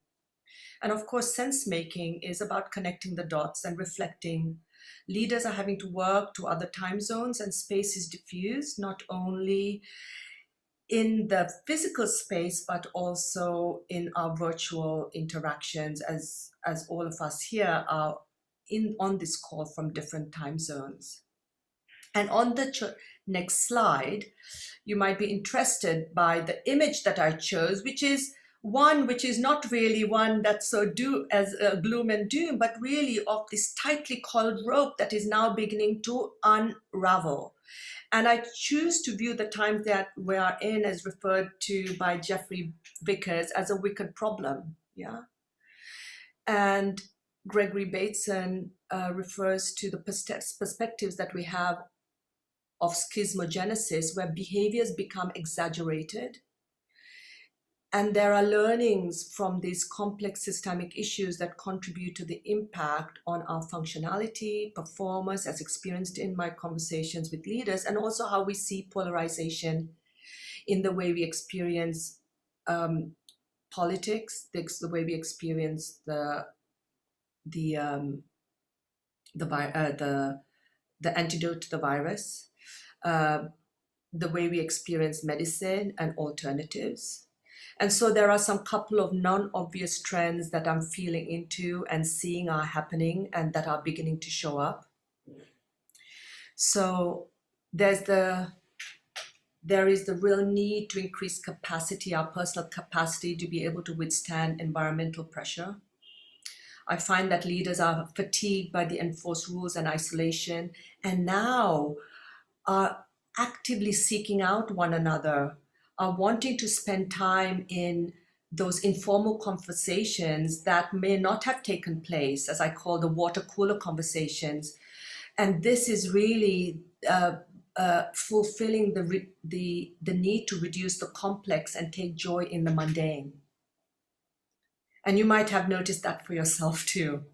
And of course, sense making is about connecting the dots and reflecting. Leaders are having to work to other time zones, and space is diffused, not only in the physical space, but also in our virtual interactions, as all of us here are on this call from different time zones. And on the next slide, you might be interested by the image that I chose, which is one which is not really one that's so gloom and doom, but really of this tightly coiled rope that is now beginning to unravel. And I choose to view the times that we are in, as referred to by Jeffrey Vickers, as a wicked problem. Yeah. And Gregory Bateson refers to the perspectives that we have of schismogenesis, where behaviors become exaggerated. And there are learnings from these complex systemic issues that contribute to the impact on our functionality, performance, as experienced in my conversations with leaders, and also how we see polarization in the way we experience politics, the way we experience the antidote to the virus, the way we experience medicine and alternatives. And so there are some couple of non-obvious trends that I'm feeling into and seeing are happening and that are beginning to show up. So there is the real need to increase capacity, our personal capacity to be able to withstand environmental pressure. I find that leaders are fatigued by the enforced rules and isolation, and now are actively seeking out one another, are wanting to spend time in those informal conversations that may not have taken place, as I call the water cooler conversations. And this is really fulfilling the need to reduce the complex and take joy in the mundane. And you might have noticed that for yourself too.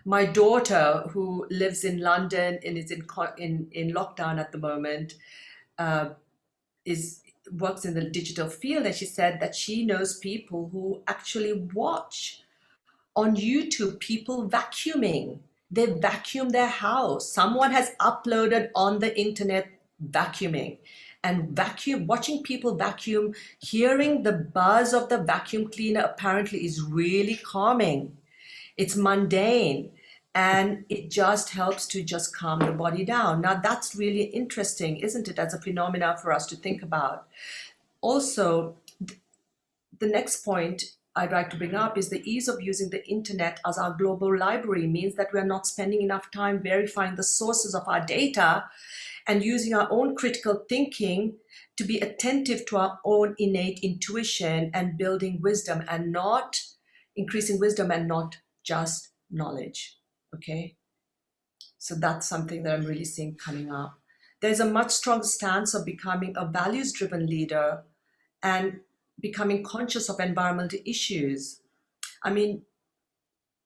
My daughter, who lives in London and is in lockdown at the moment, works in the digital field, and she said that she knows people who actually watch on YouTube people vacuuming. They vacuum their house. Someone has uploaded on the internet vacuuming, and watching people vacuum, hearing the buzz of the vacuum cleaner apparently is really calming. It's mundane, and it just helps to just calm the body down. Now that's really interesting, isn't it, as a phenomena for us to think about. Also, the next point I'd like to bring up is the ease of using the internet as our global library means that we're not spending enough time verifying the sources of our data and using our own critical thinking to be attentive to our own innate intuition and building wisdom and not increasing wisdom and not just knowledge. Okay. So that's something that I'm really seeing coming up. there's a much stronger stance of becoming a values-driven leader and becoming conscious of environmental issues. I mean,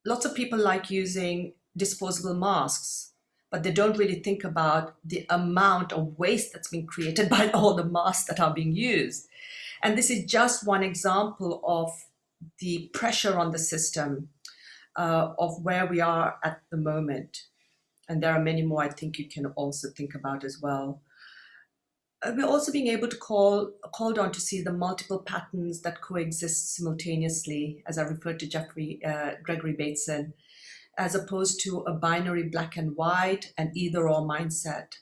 lots of people like using disposable masks, but they don't really think about the amount of waste that's been created by all the masks that are being used. And this is just one example of the pressure on the system of where we are at the moment. And there are many more I think you can also think about as well. We're also being able to called on to see the multiple patterns that coexist simultaneously, as I referred to Gregory Bateson, as opposed to a binary black and white and either or mindset.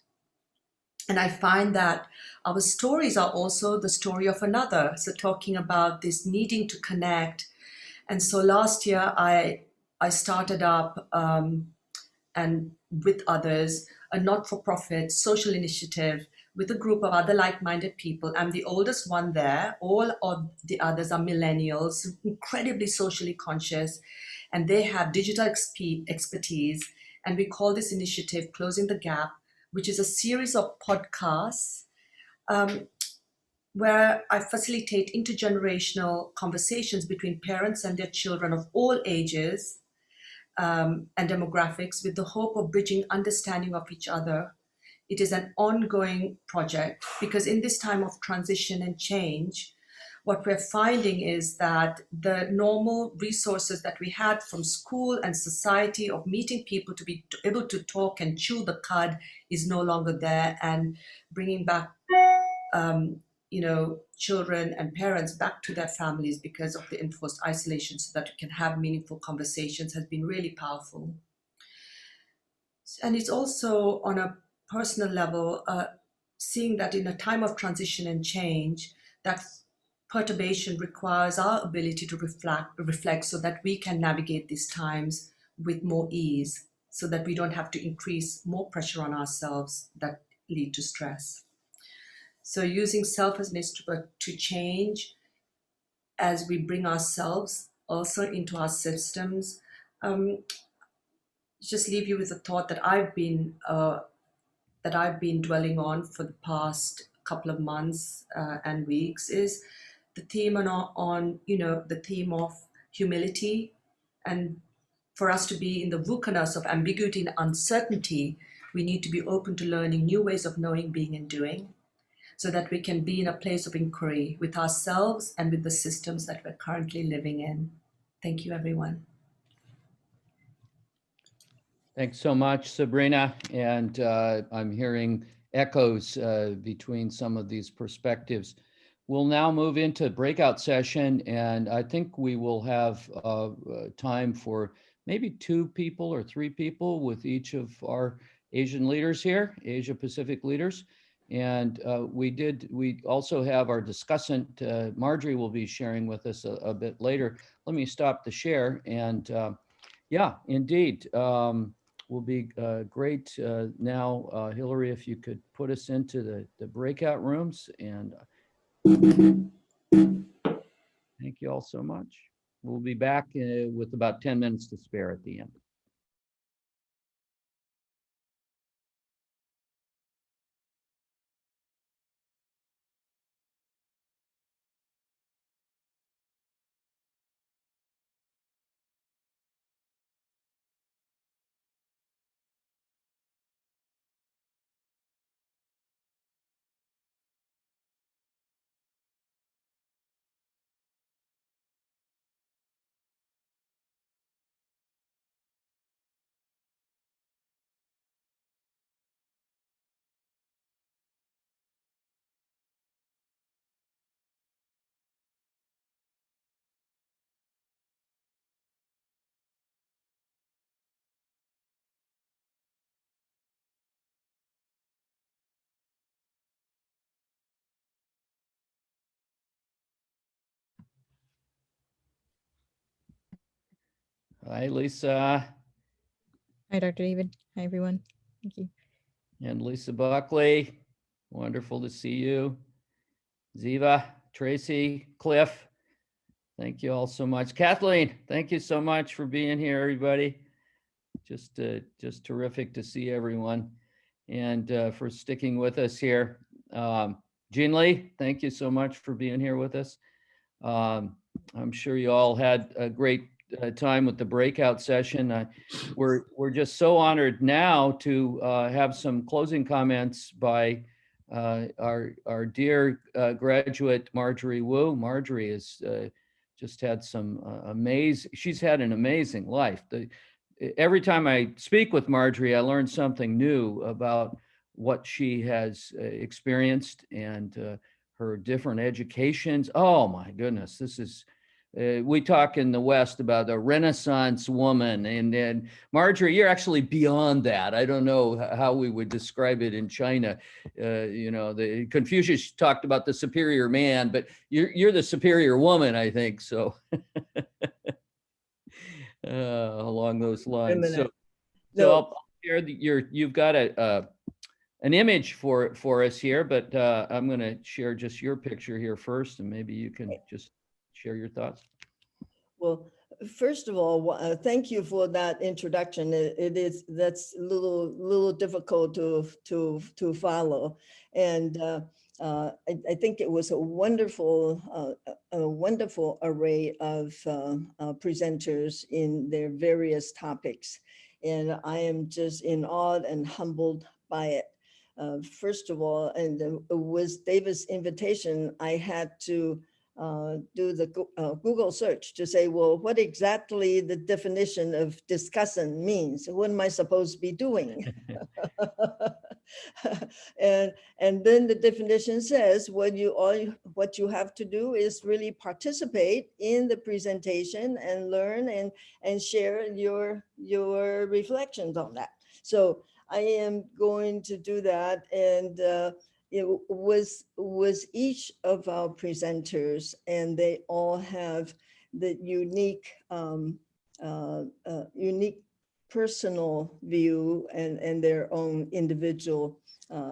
And I find that our stories are also the story of another. So talking about this needing to connect. And so last year I started up and with others, a not-for-profit social initiative with a group of other like-minded people. I'm the oldest one there. All of the others are millennials, incredibly socially conscious, and they have digital expertise. And we call this initiative Closing the Gap, which is a series of podcasts where I facilitate intergenerational conversations between parents and their children of all ages and demographics, with the hope of bridging understanding of each other. It is an ongoing project because in this time of transition and change, what we're finding is that the normal resources that we had from school and society of meeting people to be able to talk and chew the cud is no longer there, and bringing back children and parents back to their families because of the enforced isolation so that we can have meaningful conversations has been really powerful. And it's also on a personal level, seeing that in a time of transition and change, that perturbation requires our ability to reflect so that we can navigate these times with more ease, so that we don't have to increase more pressure on ourselves that lead to stress. So using self as an instrument to change as we bring ourselves also into our systems. Just leave you with a thought that I've been dwelling on for the past couple of months and weeks is the theme on the theme of humility, and for us to be in the VUCANUS of ambiguity and uncertainty, we need to be open to learning new ways of knowing, being, and doing, so that we can be in a place of inquiry with ourselves and with the systems that we're currently living in. Thank you, everyone. Thanks so much, Sabreena. And I'm hearing echoes between some of these perspectives. We'll now move into breakout session, and I think we will have time for maybe 2 people or 3 people with each of our Asian leaders here, Asia Pacific leaders. And we also have our discussant, Marjorie will be sharing with us a bit later. Let me stop the share. And yeah, indeed, will be great now, Hillary, if you could put us into the breakout rooms. And thank you all so much. We'll be back with about 10 minutes to spare at the end. Hi, Lisa. Hi, Dr. David. Hi, everyone. Thank you. And Lisa Buckley. Wonderful to see you. Ziva, Tracy, Cliff. Thank you all so much. Kathleen, thank you so much for being here, everybody. Just terrific to see everyone. and for sticking with us here. Jean Lee, thank you so much for being here with us. I'm sure you all had a great time with the breakout session. We're just so honored now to have some closing comments by our dear graduate Marjorie Wu. Marjorie has just had some she's had an amazing life. Every time I speak with Marjorie, I learn something new about what she has experienced and her different educations. Oh my goodness, this is, we talk in the West about a Renaissance woman, and Marjorie, you're actually beyond that. I don't know how we would describe it in China. You know, Confucius talked about the superior man, but you're the superior woman, I think. So along those lines. So I'll share you've got an image for us here, but I'm going to share just your picture here first, and maybe you can just share your thoughts. Well, first of all, thank you for that introduction. That's a little difficult to follow, and I think it was a wonderful array of presenters in their various topics, and I am just in awe and humbled by it. First of all, and with David's invitation, I had to do the Google search to say, well, what exactly the definition of discussant means? What am I supposed to be doing? and then the definition says what you have to do is really participate in the presentation and learn and share your reflections on that. So I am going to do that, and it was each of our presenters, and they all have the unique personal view and their own individual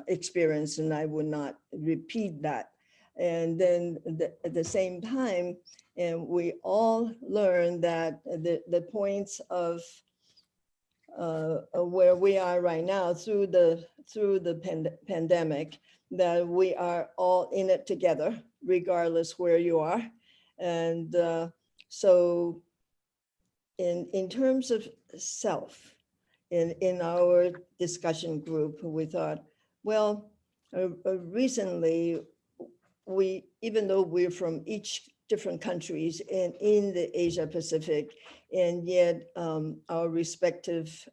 experience, and I would not repeat that. And then at the same time, and we all learn that the points of where we are right now through the pandemic, that we are all in it together, regardless where you are. And so in terms of self, in our discussion group, we thought, well, recently, even though we're from each different countries and in the Asia Pacific, and yet our respective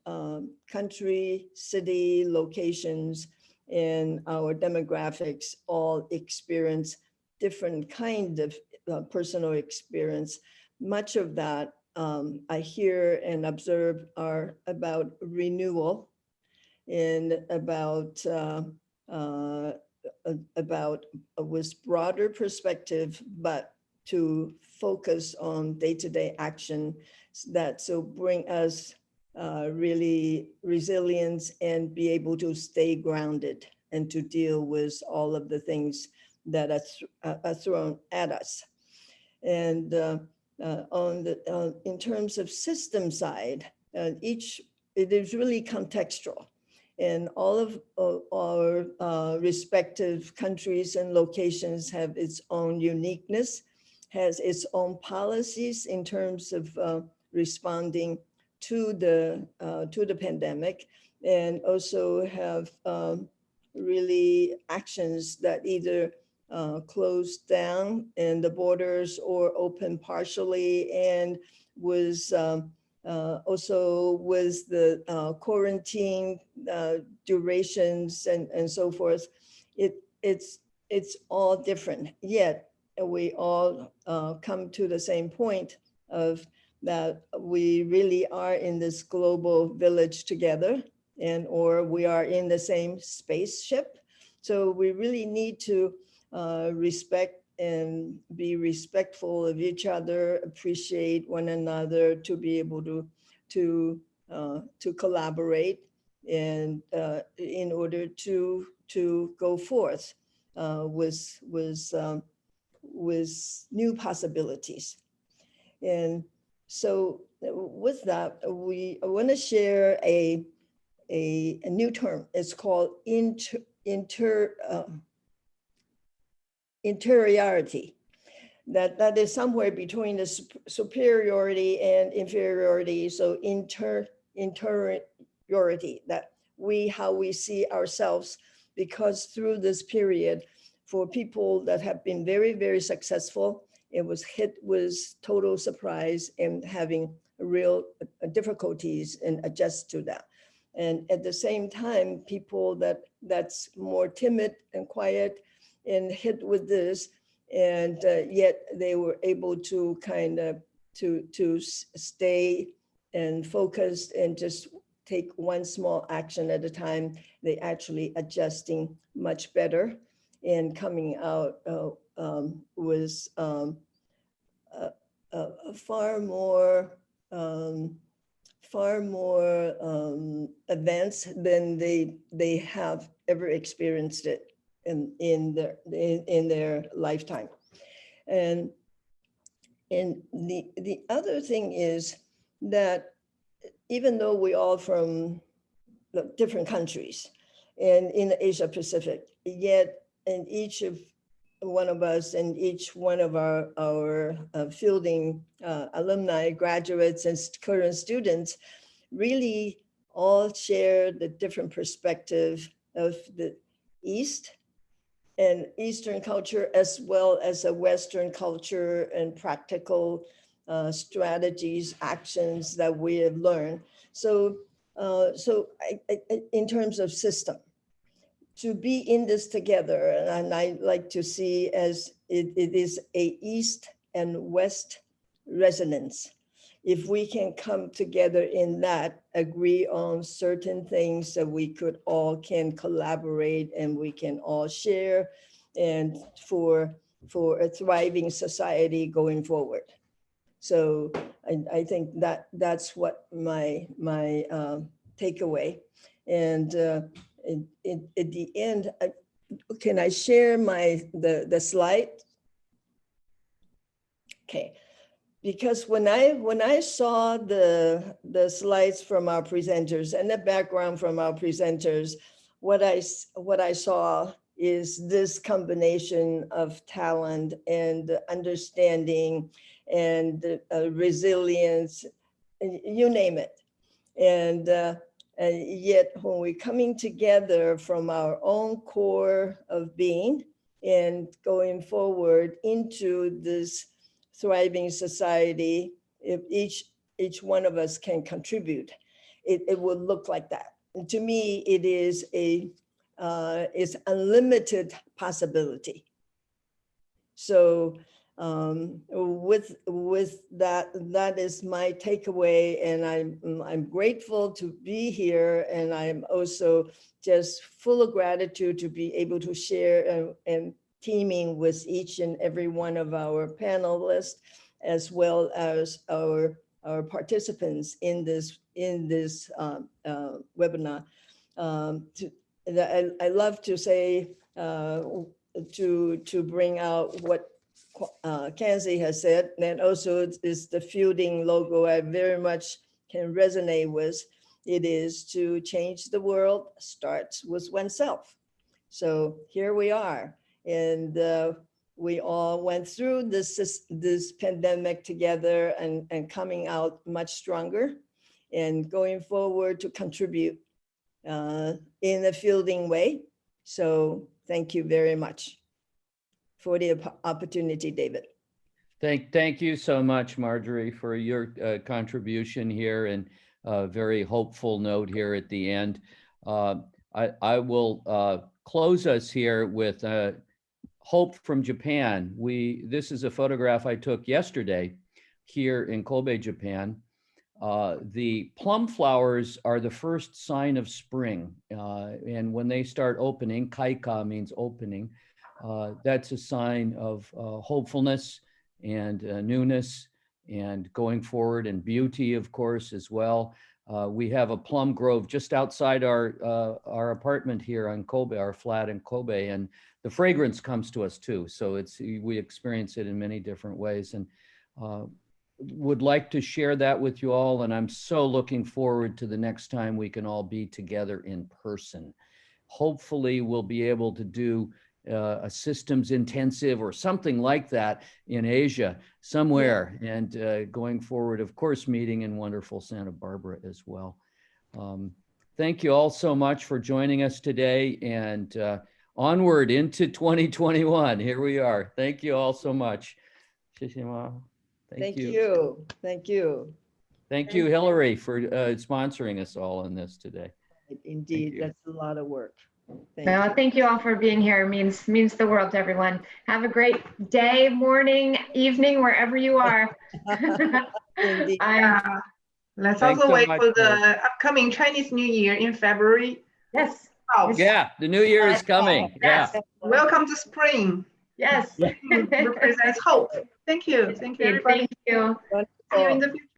country, city, locations, and our demographics all experience different kind of personal experience. Much of that I hear and observe are about renewal and about with broader perspective, but to focus on day-to-day action that so bring us really resilience and be able to stay grounded and to deal with all of the things that are thrown at us. And in terms of system side, it is really contextual. And all of our respective countries and locations have its own uniqueness, has its own policies in terms of responding to the pandemic, and also have really actions that either close down and the borders or open partially, and was also with the quarantine durations and so forth. It's all different, yet we all come to the same point of that we really are in this global village together, or we are in the same spaceship. So we really need to respect and be respectful of each other, appreciate one another, to be able to collaborate, and in order to go forth with new possibilities. And so with that, I want to share a a new term. It's called interiority. That is somewhere between the superiority and inferiority. So interiority, that how we see ourselves, because through this period, for people that have been very, very successful, it was hit with total surprise and having real difficulties and adjust to that. And at the same time, people that's more timid and quiet and hit with this, and yet they were able to kind of to stay and focus and just take one small action at a time. They actually adjusting much better and coming out was far more advanced than they have ever experienced it in their lifetime. And the other thing is that even though we all from different countries and in Asia Pacific, yet in each of one of us and each one of our fielding alumni, graduates, and current students really all share the different perspective of the East and Eastern culture, as well as a Western culture and practical strategies, actions that we have learned. So, in terms of system, to be in this together, and I like to see as it is a East and West resonance. If we can come together in that, agree on certain things that we could all can collaborate and we can all share, and for a thriving society going forward. So I think that's what my takeaway. And at the end, can I share the slide? Okay. Because when I saw the slides from our presenters and the background from our presenters, what I saw is this combination of talent and understanding and resilience, you name it. And yet when we're coming together from our own core of being and going forward into this thriving society, if each one of us can contribute, it will look like that. And to me, it is it's unlimited possibility. So with that is my takeaway, and I'm grateful to be here, and I'm also just full of gratitude to be able to share and teaming with each and every one of our panelists, as well as our participants in this webinar. I love to say to bring out what Kenzie has said, and also is the fielding logo I very much can resonate with. It is to change the world starts with oneself. So here we are. And we all went through this pandemic together and coming out much stronger and going forward to contribute in a fielding way. So thank you very much for the opportunity, David. Thank you so much, Marjorie, for your contribution here, and a very hopeful note here at the end. I will close us here with hope from Japan. This is a photograph I took yesterday here in Kobe, Japan. The plum flowers are the first sign of spring. And when they start opening, kaika means opening, that's a sign of hopefulness and newness and going forward, and beauty, of course, as well. We have a plum grove just outside our apartment here on Kobe, our flat in Kobe, and the fragrance comes to us too. So we experience it in many different ways. And would like to share that with you all, and I'm so looking forward to the next time we can all be together in person. Hopefully, we'll be able to do a systems intensive or something like that in Asia somewhere, and going forward, of course, meeting in wonderful Santa Barbara as well. Thank you all so much for joining us today, and onward into 2021. Here we are. Thank you all so much. Thank you. Thank you. Thank you, Hillary, for sponsoring us all in this today. Indeed, that's a lot of work. Thank you all for being here. It means the world to everyone. Have a great day, morning, evening, wherever you are. Indeed. Let's Thanks also so wait much, for the upcoming Chinese New Year in February. Yes. Yeah, the new year is coming. Yes. Yeah. Welcome to spring. Yes. Represents hope. Thank you. Thank you, everybody. Thank you. See you in the future.